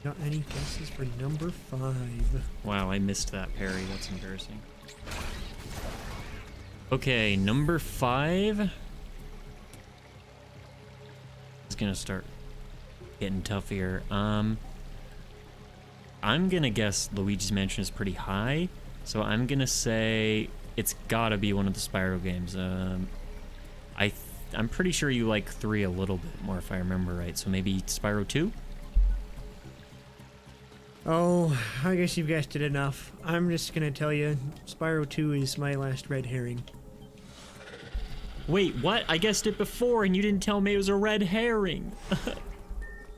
Got any guesses for number 5? Wow, I missed that parry. That's embarrassing. Okay, number 5. It's gonna start getting tough here. I'm gonna guess Luigi's Mansion is pretty high, so I'm gonna say it's gotta be one of the Spyro games. I'm pretty sure you like 3 a little bit more if I remember right, so maybe Spyro 2? Oh, I guess you've guessed it enough. I'm just gonna tell you, Spyro 2 is my last red herring. Wait, what? I guessed it before and you didn't tell me it was a red herring.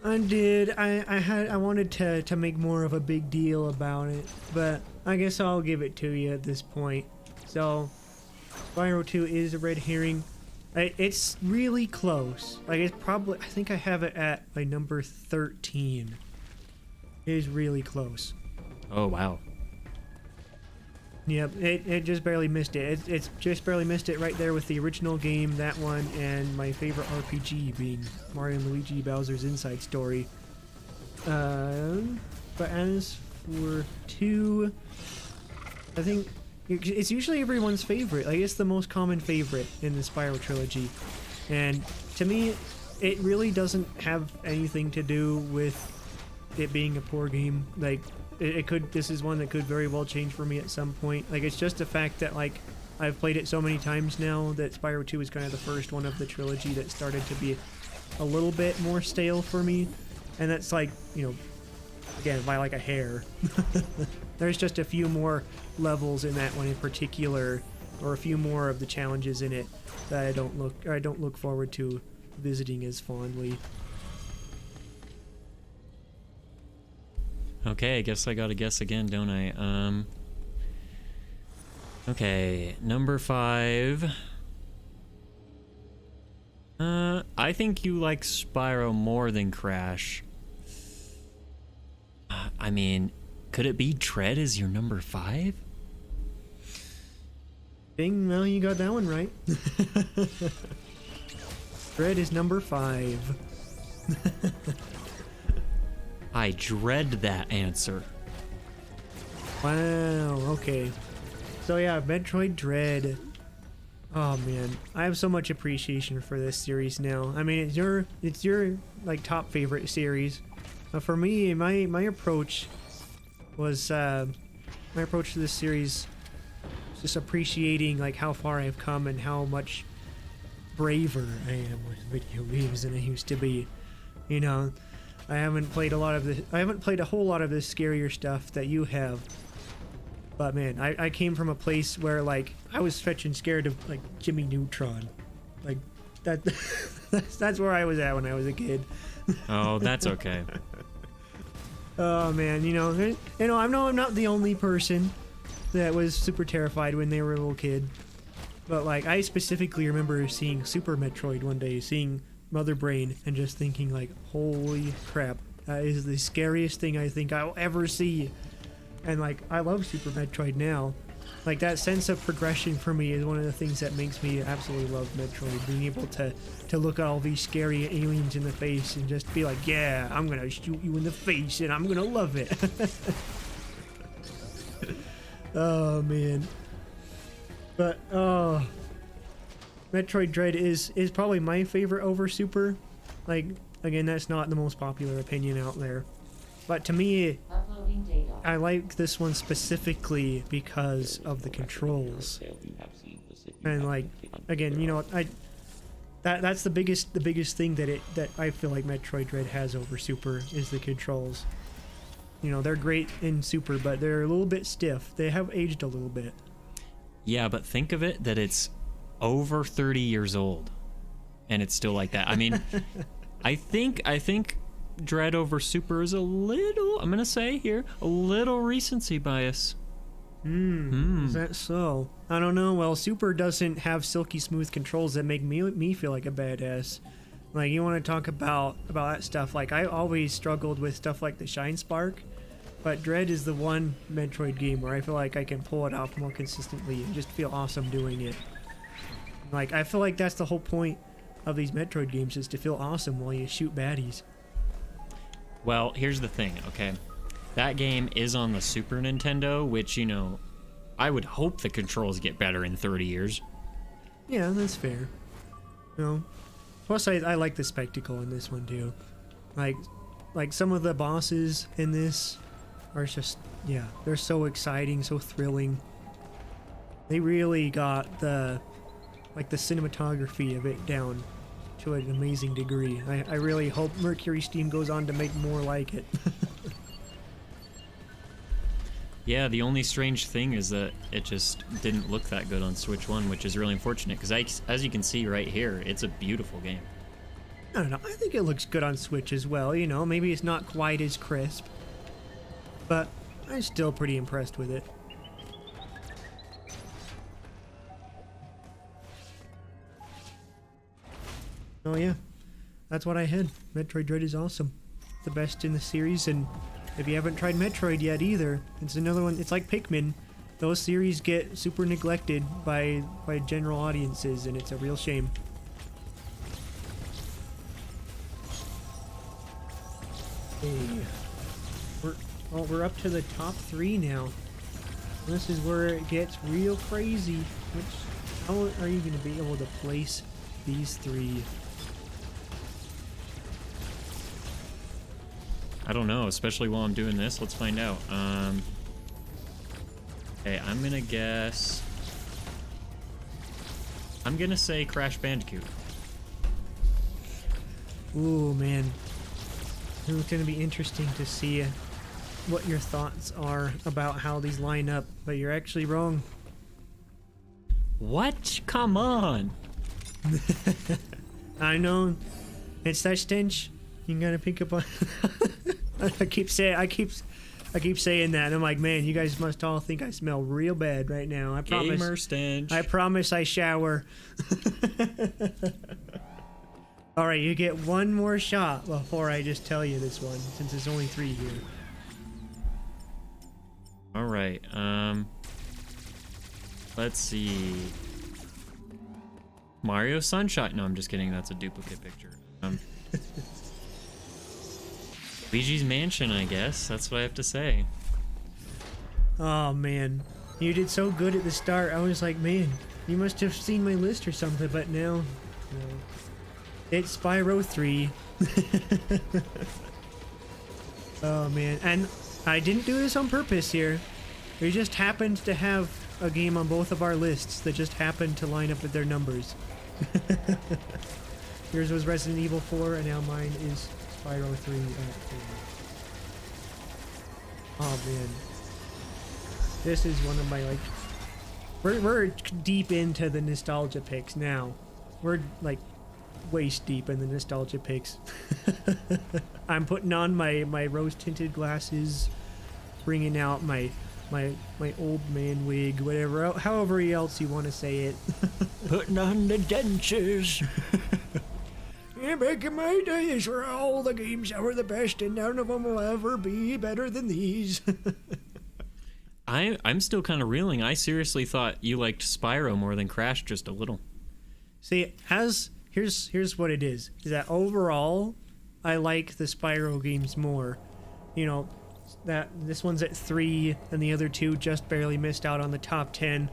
I did. I wanted to make more of a big deal about it, but I guess I'll give it to you at this point. So, Spyro 2 is a red herring. It's really close. Like, it's probably, I think I have it at like number 13. It is really close. Oh, wow. Yep, it just barely missed it. It's just barely missed it right there with the original game, that one, and my favorite RPG being Mario & Luigi Bowser's Inside Story. But as for 2, I think it's usually everyone's favorite. Like, it's the most common favorite in the Spyro trilogy. And to me, it really doesn't have anything to do with it being a poor game. Like, this is one that could very well change for me at some point. Like, it's just the fact that, like, I've played it so many times now that Spyro 2 is kind of the first one of the trilogy that started to be a little bit more stale for me. And that's like, you know, again, by like a hair. There's just a few more levels in that one in particular, or a few more of the challenges in it that I don't look forward to visiting as fondly. Okay, I guess I gotta guess again, don't I? Okay, number 5. I think you like Spyro more than Crash. I mean, could it be Dread is your number 5? Ding, well, you got that one right. Dread is number 5. I dread that answer. Wow, okay. So yeah, Metroid Dread. Oh man, I have so much appreciation for this series now. I mean, it's your like top favorite series. For me, my approach was my approach to this series was just appreciating like how far I've come and how much braver I am with video games than I used to be. You know, I haven't played a whole lot of the scarier stuff that you have. But man, I came from a place where like I was fetching scared of like Jimmy Neutron, like that. that's where I was at when I was a kid. Oh, that's okay. Oh man, I'm not the only person that was super terrified when they were a little kid. But like I specifically remember seeing Super Metroid one day, seeing Mother Brain, and just thinking like, holy crap, that is the scariest thing I think I'll ever see. And like I love Super Metroid now. Like that sense of progression for me is one of the things that makes me absolutely love Metroid. Being able to look at all these scary aliens in the face and just be like, yeah, I'm gonna shoot you in the face and I'm gonna love it. Oh man. But Metroid Dread is probably my favorite over Super. Like again, that's not the most popular opinion out there. But to me, I like this one specifically because of the controls. And like, again, that's the biggest thing that I feel like Metroid Dread has over Super is the controls. They're great in Super, but they're a little bit stiff. They have aged a little bit. Yeah, but think of it that it's over 30 years old, and it's still like that. I mean, I think Dread over Super is a little, I'm gonna say here, a little recency bias. Is that so? I don't know. Well, Super doesn't have silky smooth controls that make me feel like a badass. Like, you want to talk about that stuff. Like, I always struggled with stuff like the Shine Spark, but Dread is the one Metroid game where I feel like I can pull it off more consistently and just feel awesome doing it. Like, I feel like that's the whole point of these Metroid games, is to feel awesome while you shoot baddies. Well, here's the thing, okay? That game is on the Super Nintendo, which, I would hope the controls get better in 30 years. Yeah, that's fair. Plus, I like the spectacle in this one, too. Like some of the bosses in this are just, yeah, they're so exciting, so thrilling. They really got the cinematography of it down to an amazing degree. I really hope Mercury Steam goes on to make more like it. Yeah, the only strange thing is that it just didn't look that good on Switch 1, which is really unfortunate, because as you can see right here, it's a beautiful game. I don't know, I think it looks good on Switch as well, maybe it's not quite as crisp, but I'm still pretty impressed with it. Oh yeah, that's what I had. Metroid Dread is awesome. The best in the series, and if you haven't tried Metroid yet either, it's another one. It's like Pikmin. Those series get super neglected by general audiences, and it's a real shame. Hey, we're up to the top 3 now. This is where it gets real crazy. How are you going to be able to place these 3? I don't know, especially while I'm doing this. Let's find out. Okay, I'm gonna guess. I'm gonna say Crash Bandicoot. Ooh, man. It's gonna be interesting to see what your thoughts are about how these line up, but you're actually wrong. What? Come on. I know. It's that stench. You gotta pick up on. I keep I keep saying that, and I'm like, man, you guys must all think I smell real bad right now. I promise. Gamer stench. I promise I shower. All right, you get one more shot before I just tell you this one, since there's only 3 here. All right. Let's see. Mario Sunshine. No, I'm just kidding. That's a duplicate picture. Luigi's Mansion, I guess. That's what I have to say. Oh man, you did so good at the start. I was like, man, you must have seen my list or something. But now, no. It's Spyro 3. Oh man, and I didn't do this on purpose here. We just happened to have a game on both of our lists that just happened to line up with their numbers. Yours was Resident Evil 4, and now mine is Spyro 3 at 3. Oh man. This is one of my, like... We're deep into the nostalgia picks now. We're, like, waist deep in the nostalgia picks. I'm putting on my rose-tinted glasses, bringing out my old man wig, whatever, however else you want to say it. Putting on the dentures. Yeah, back in my days were all the games that were the best, and none of them will ever be better than these. I'm still kind of reeling. I seriously thought you liked Spyro more than Crash just a little. See, here's what it is that overall, I like the Spyro games more. You know, that this one's at 3, and the other 2 just barely missed out on the top 10.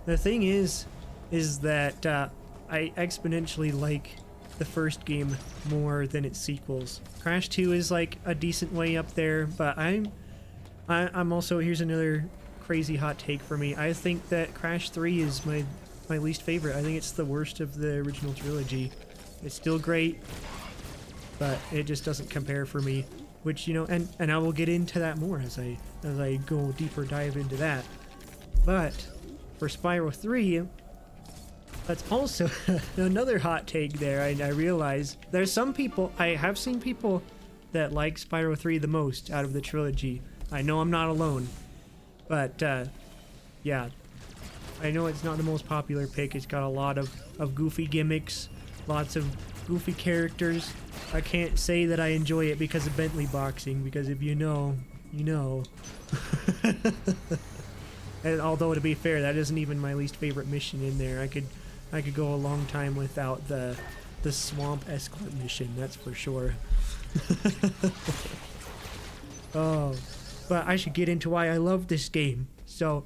The thing is that I exponentially like the first game more than its sequels. Crash 2 is like a decent way up there, but I'm also, here's another crazy hot take for me. I think that Crash 3 is my least favorite. I think it's the worst of the original trilogy. It's still great, but it just doesn't compare for me. Which, you know, and I will get into that more as I go deeper dive into that. But for Spyro 3, that's also another hot take there. I realize there's some people, I have seen people that like Spyro 3 the most out of the trilogy. I know I'm not alone, but yeah, I know it's not the most popular pick. It's got a lot of goofy gimmicks, lots of goofy characters. I can't say that I enjoy it because of Bentley boxing, because if you know, you know. And although, to be fair, that isn't even my least favorite mission in there. I could go a long time without the swamp escort mission, that's for sure. Oh, but I should get into why I love this game. So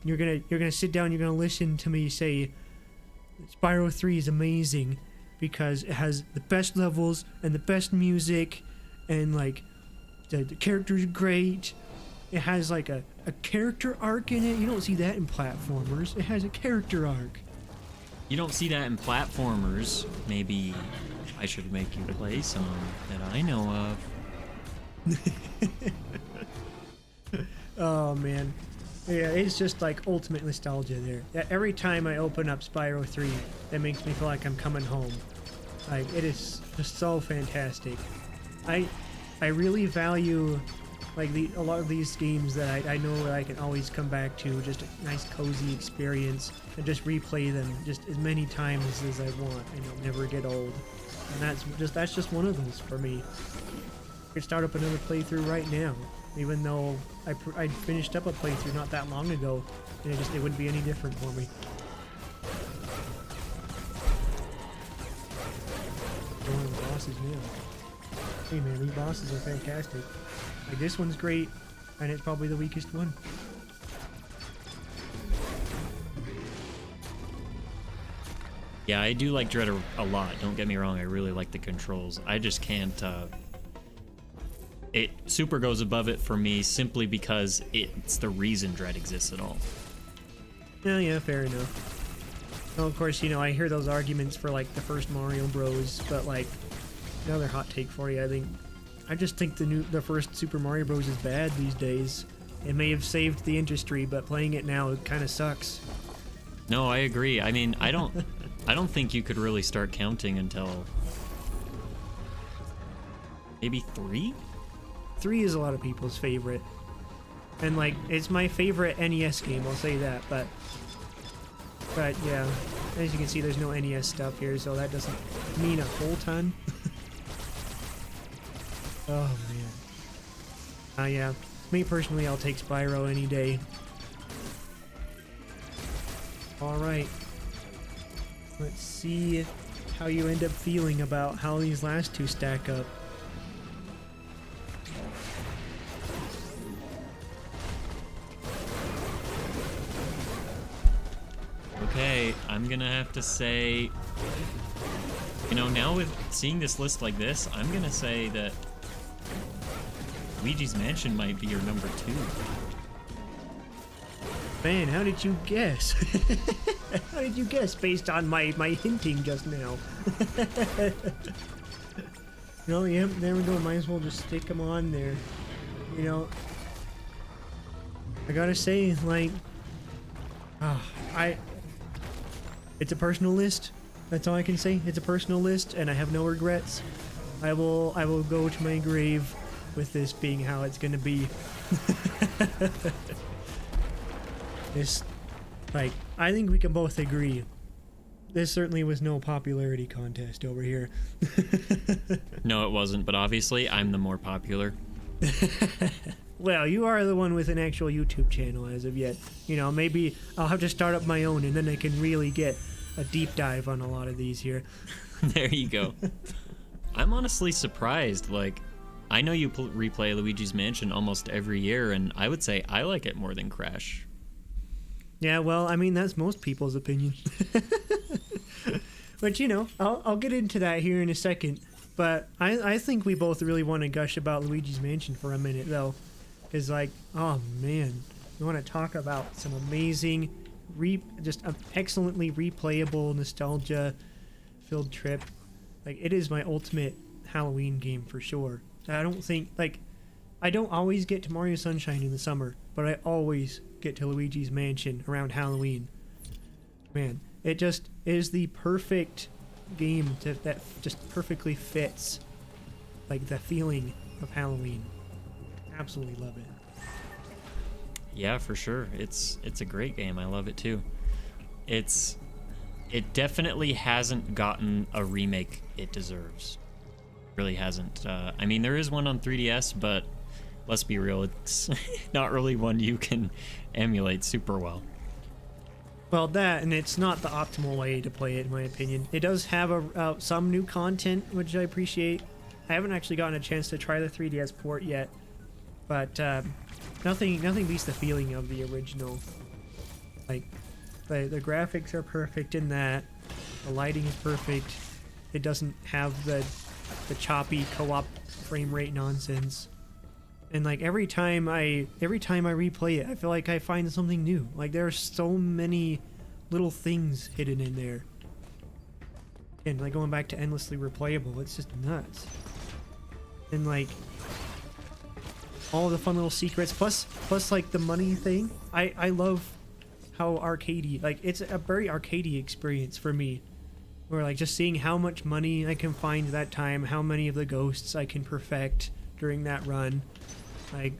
you're gonna sit down, you're gonna listen to me say Spyro 3 is amazing because it has the best levels and the best music, and like the characters are great. It has like a character arc in it. You don't see that in platformers. It has a character arc. You don't see that in platformers. Maybe I should make you play some that I know of. Oh man, yeah, it's just like ultimate nostalgia there. Every time I open up Spyro 3, it makes me feel like I'm coming home. Like, it is just so fantastic. I really value like a lot of these games that I know that I can always come back to, just a nice cozy experience, and just replay them just as many times as I want, and it'll never get old. And that's just one of those for me. I could start up another playthrough right now, even though I finished up a playthrough not that long ago, and it wouldn't be any different for me. One of the bosses now. Hey man, these bosses are fantastic. Like, this one's great, and it's probably the weakest one. Yeah, I do like Dread a lot. Don't get me wrong. I really like the controls. I just can't. It super goes above it for me simply because it's the reason Dread exists at all. Yeah, fair enough. Well, of course, you know, I hear those arguments for like the first Mario Bros, but like another hot take for you, I just think the first Super Mario Bros is bad these days. It may have saved the industry, but playing it now, it kind of sucks. No, I agree. I mean, I don't think you could really start counting until maybe 3? 3 is a lot of people's favorite. And like, it's my favorite NES game, I'll say that, but yeah, as you can see, there's no NES stuff here, so that doesn't mean a whole ton. Oh man. Yeah, me personally, I'll take Spyro any day. Alright, let's see how you end up feeling about how these last two stack up. Okay, I'm gonna have to say, you know, now with seeing this list like this, I'm gonna say that Luigi's Mansion might be your number 2. Man, how did you guess? How did you guess based on my hinting just now? No, yep, there we go. Might as well just stick them on there. You know, I gotta say, like, it's a personal list. That's all I can say. It's a personal list, and I have no regrets. I will go to my grave with this being how it's gonna be. This, like, I think we can both agree. This certainly was no popularity contest over here. No, it wasn't, but obviously I'm the more popular. Well, you are the one with an actual YouTube channel as of yet. You know, maybe I'll have to start up my own, and then I can really get a deep dive on a lot of these here. There you go. I'm honestly surprised. Like, I know you replay Luigi's Mansion almost every year, and I would say I like it more than Crash. Yeah, well, I mean, that's most people's opinion. But, you know, I'll get into that here in a second. But I think we both really want to gush about Luigi's Mansion for a minute, though. Because, like, oh, man. You want to talk about some amazing, just excellently replayable, nostalgia-filled trip. Like, it is my ultimate Halloween game for sure. I don't think, like, I don't always get to Mario Sunshine in the summer, but I always get to Luigi's Mansion around Halloween. Man, it just is the perfect game that just perfectly fits, like, the feeling of Halloween. Absolutely love it. Yeah, for sure. It's a great game. I love it too. It definitely hasn't gotten a remake it deserves. Really hasn't. I mean, there is one on 3DS, but let's be real, it's not really one you can emulate super well. Well, that, and it's not the optimal way to play it, in my opinion. It does have some new content, which I appreciate. I haven't actually gotten a chance to try the 3DS port yet, but nothing beats the feeling of the original. Like, the graphics are perfect in that. The lighting is perfect. It doesn't have the choppy co-op frame rate nonsense. And like every time I replay it, I feel like I find something new. Like, there are so many little things hidden in there. And like going back to endlessly replayable, it's just nuts. And like all the fun little secrets, plus like the money thing. I love how arcadey, like, it's a very arcadey experience for me. Where like just seeing how much money I can find that time, how many of the ghosts I can perfect during that run. Like,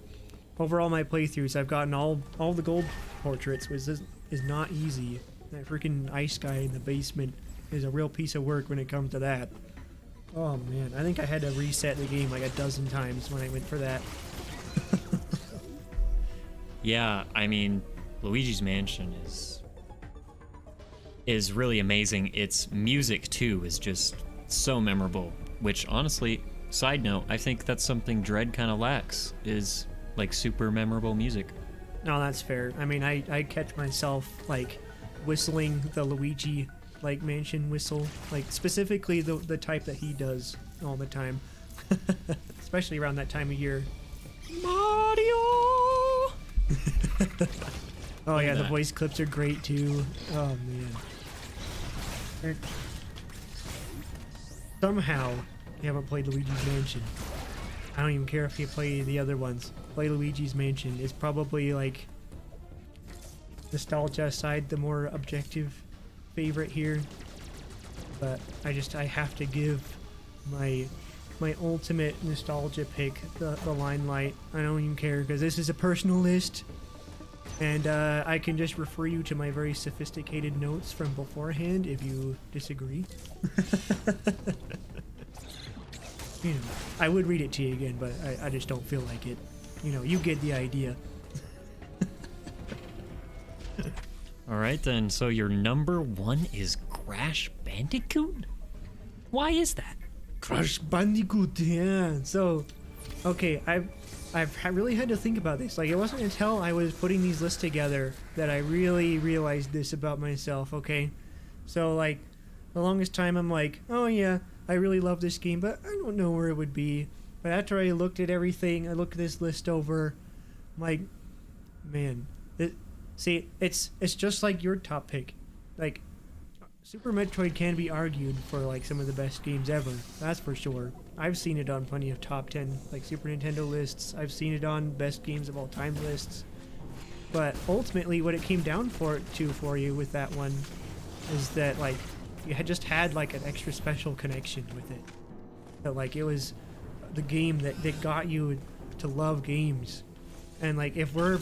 over all my playthroughs, I've gotten all the gold portraits, which is not easy. That freaking ice guy in the basement is a real piece of work when it comes to that. Oh man, I think I had to reset the game like a dozen times when I went for that. Yeah, I mean, Luigi's Mansion is really amazing. Its music too is just so memorable, which honestly, side note, I think that's something Dread kind of lacks, is like super memorable music. No, that's fair. I mean, I catch myself like whistling the Luigi like mansion whistle, like specifically the type that he does all the time. Especially around that time of year. Mario! Oh yeah, the voice clips are great too. Oh man. Somehow you haven't played Luigi's Mansion. I don't even care if you play the other ones. Play Luigi's Mansion. Is probably, like, nostalgia aside, the more objective favorite here. But I have to give my my ultimate nostalgia pick, the Limelight. I don't even care because this is a personal list, and I can just refer you to my very sophisticated notes from beforehand if you disagree. You know, I would read it to you again, but I just don't feel like it. You know, you get the idea. All right, then. So your number one is Crash Bandicoot? Why is that? Crash Bandicoot, yeah. So, okay, I've really had to think about this. Like, it wasn't until I was putting these lists together that I really realized this about myself, okay? So, like, the longest time I'm like, oh yeah, I really love this game, but I don't know where it would be. But after I looked at everything, I looked this list over, I'm like, man, it's just like your top pick. Like, Super Metroid can be argued for like some of the best games ever. That's for sure. I've seen it on plenty of top 10 like Super Nintendo lists. I've seen it on best games of all time lists. But ultimately, what it came down for you with that one is that like you had just had like an extra special connection with it. That like it was the game that got you to love games. And like if we're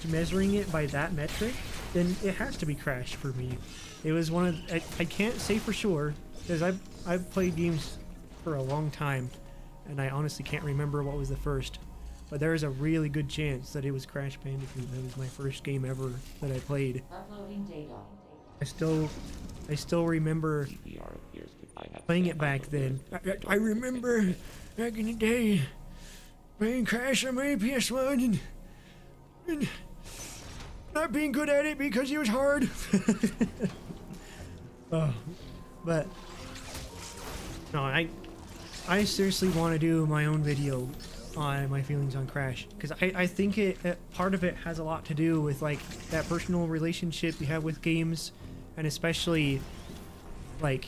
measuring it by that metric, then it has to be Crash for me. It was one of I can't say for sure because I've played games for a long time, and I honestly can't remember what was the first. But there is a really good chance that it was Crash Bandicoot. That was my first game ever that I played. Uploading data. I still remember playing it back then. I remember back in the day playing Crash on my PS1 and not being good at it because it was hard. But no, I seriously want to do my own video on my feelings on Crash because I think part of it has a lot to do with like that personal relationship you have with games, and especially like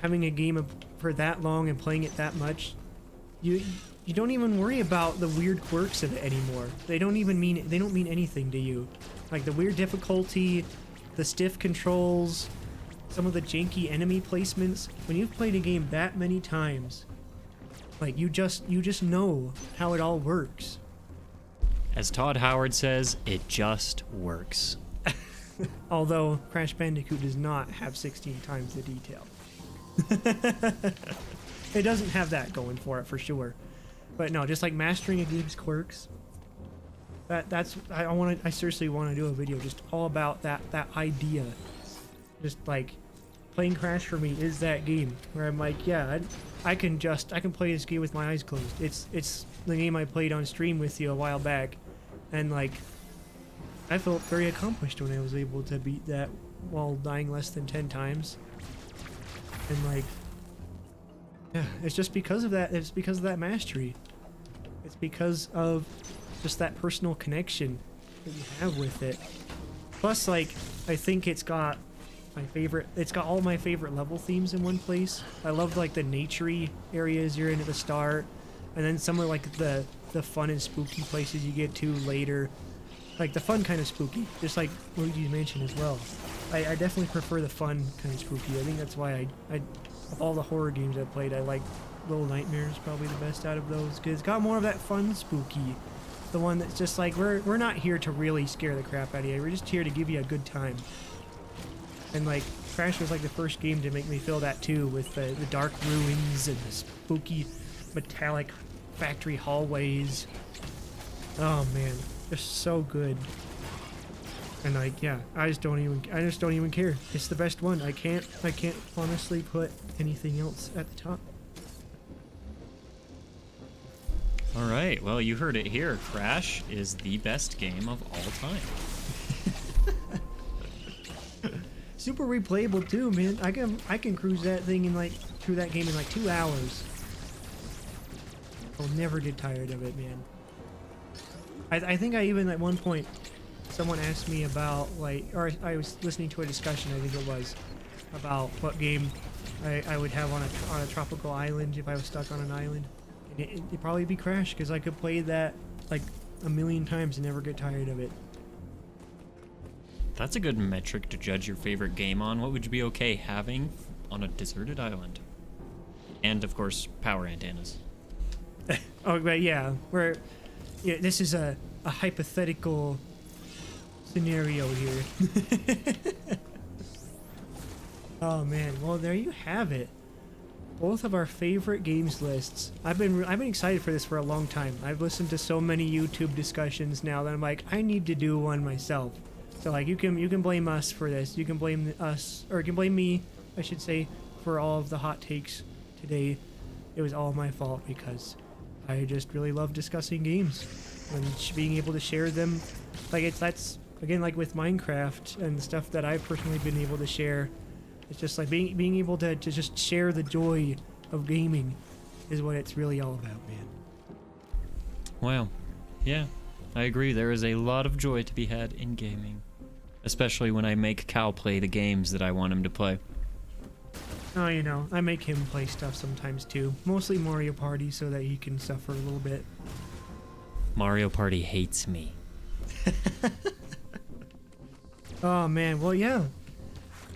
having a game for that long and playing it that much. You don't even worry about the weird quirks of it anymore. They don't mean anything to you. Like the weird difficulty, the stiff controls, some of the janky enemy placements. When you've played a game that many times, like you just know how it all works. As Todd Howard says, it just works. Although Crash Bandicoot does not have 16 times the detail. It doesn't have that going for it for sure. But no, just like mastering a game's quirks. I seriously want to do a video just all about that idea. Just like playing Crash for me is that game where I'm like, yeah, I can play this game with my eyes closed. It's the game I played on stream with you a while back, and like I felt very accomplished when I was able to beat that while dying less than 10 times. And like, yeah, it's just because of that. It's because of that mastery. It's because of just that personal connection that you have with it. Plus, like, I think it's got all my favorite level themes in one place. I love like the naturey areas you're in at the start, and then some of like the fun and spooky places you get to later. Like the fun kind of spooky, just like Luigi mentioned as well. I definitely prefer the fun kind of spooky. I think that's why I of all the horror games I've played, I like Little Nightmares probably the best out of those, because it's got more of that fun spooky. The one that's just like, we're not here to really scare the crap out of you. We're just here to give you a good time. And like, Crash was like the first game to make me feel that too, with the dark ruins and the spooky metallic factory hallways. Oh man, just so good. And like, yeah, I just don't even care. It's the best one. I can't honestly put anything else at the top. All right, well, you heard it here. Crash is the best game of all time. Super replayable too, man. I can cruise that thing through that game in like 2 hours. I'll never get tired of it, man. I think I even at one point someone asked me about or I was listening to a discussion, I think it was, about what game I would have on a tropical island if I was stuck on an island. And it'd probably be Crash, because I could play that like a million times and never get tired of it. That's a good metric to judge your favorite game on. What would you be okay having on a deserted island? And of course, power antennas. Oh, but yeah, this is a hypothetical scenario here. Oh man, well there you have it. Both of our favorite games lists. I've been excited for this for a long time. I've listened to so many YouTube discussions now that I'm like, I need to do one myself. So like you can blame us for this. You can blame us, or you can blame me, I should say, for all of the hot takes today. It was all my fault because I just really love discussing games and being able to share them. Like that's again like with Minecraft and the stuff that I've personally been able to share. It's just like being able to just share the joy of gaming is what it's really all about, man. Wow. Yeah, I agree. There is a lot of joy to be had in gaming. Especially when I make Cal play the games that I want him to play. Oh, you know, I make him play stuff sometimes too. Mostly Mario Party so that he can suffer a little bit. Mario Party hates me. Oh man, well yeah.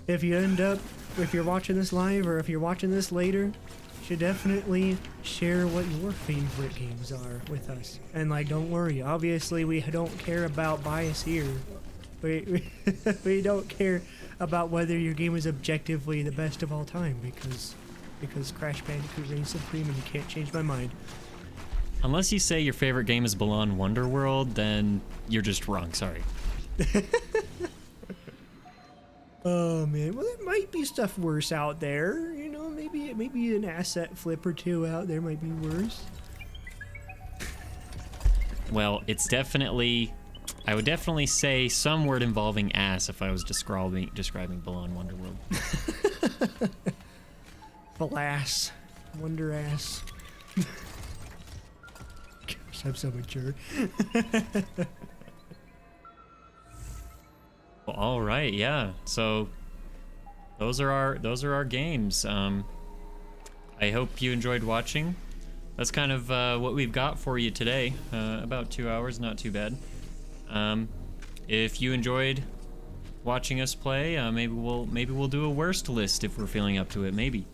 If you're watching this live or if you're watching this later, you should definitely share what your favorite games are with us. And like, don't worry, obviously we don't care about bias here. We don't care about whether your game is objectively the best of all time because Crash Bandicoot reigns supreme and you can't change my mind. Unless you say your favorite game is Balan Wonderworld, then you're just wrong, sorry. Oh man, well there might be stuff worse out there, you know, maybe an asset flip or two out there might be worse. Well, it's definitely, I would definitely say some word involving ass if I was describing Balan Wonderworld. Alas, wonder ass. Gosh, I'm so mature. Well, all right, yeah. So those are our games. I hope you enjoyed watching. That's kind of what we've got for you today. About 2 hours, not too bad. If you enjoyed watching us play, maybe we'll do a worst list if we're feeling up to it. Maybe.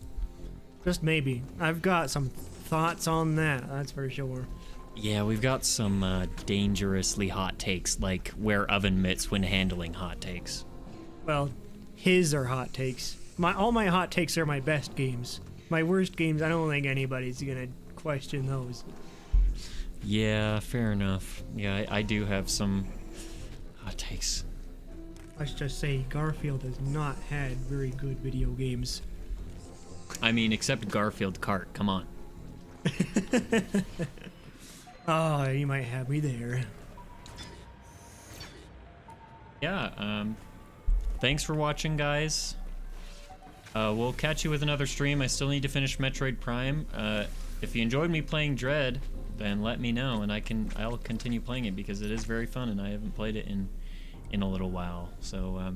Just maybe. I've got some thoughts on that. That's for sure. Yeah, we've got some dangerously hot takes, like wear oven mitts when handling hot takes. Well, his are hot takes. All my hot takes are my best games. My worst games, I don't think anybody's gonna question those. Yeah, fair enough. Yeah, I do have some hot takes. Let's just say Garfield has not had very good video games. I mean, except Garfield Kart, come on. Oh, you might have me there. Yeah, thanks for watching, guys. We'll catch you with another stream. I still need to finish Metroid Prime. If you enjoyed me playing Dread, then let me know, and I'll continue playing it because it is very fun, and I haven't played it in a little while. So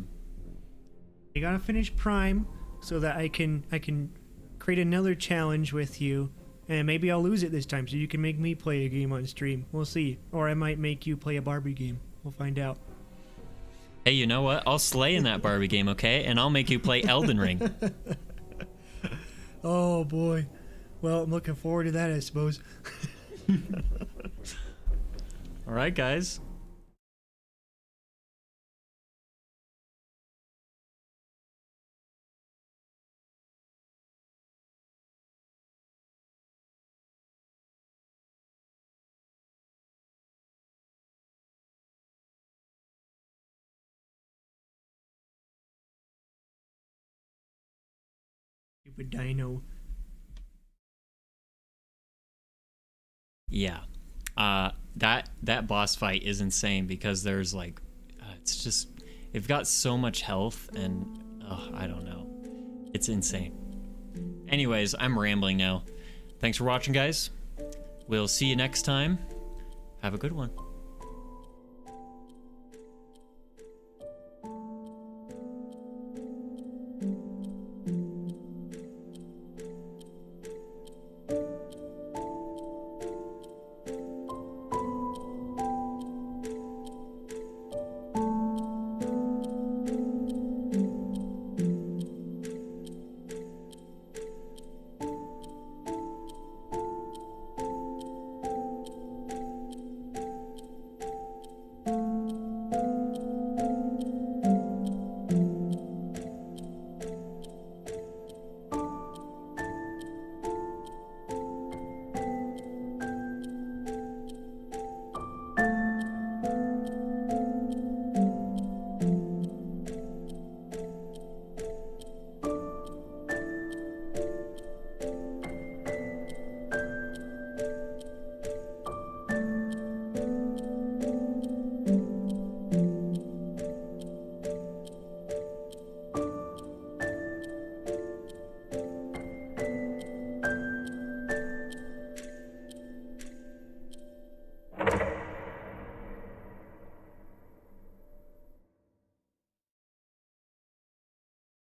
you gotta finish Prime so that I can create another challenge with you, and maybe I'll lose it this time so you can make me play a game on stream. We'll see. Or I might make you play a Barbie game. We'll find out. Hey, you know what? I'll slay in that Barbie game, okay? And I'll make you play Elden Ring. Oh boy. Well, I'm looking forward to that, I suppose. All right, guys. Stupid dino. Yeah. That boss fight is insane because there's like, it's just, they've got so much health and, I don't know. It's insane. Anyways, I'm rambling now. Thanks for watching, guys. We'll see you next time. Have a good one.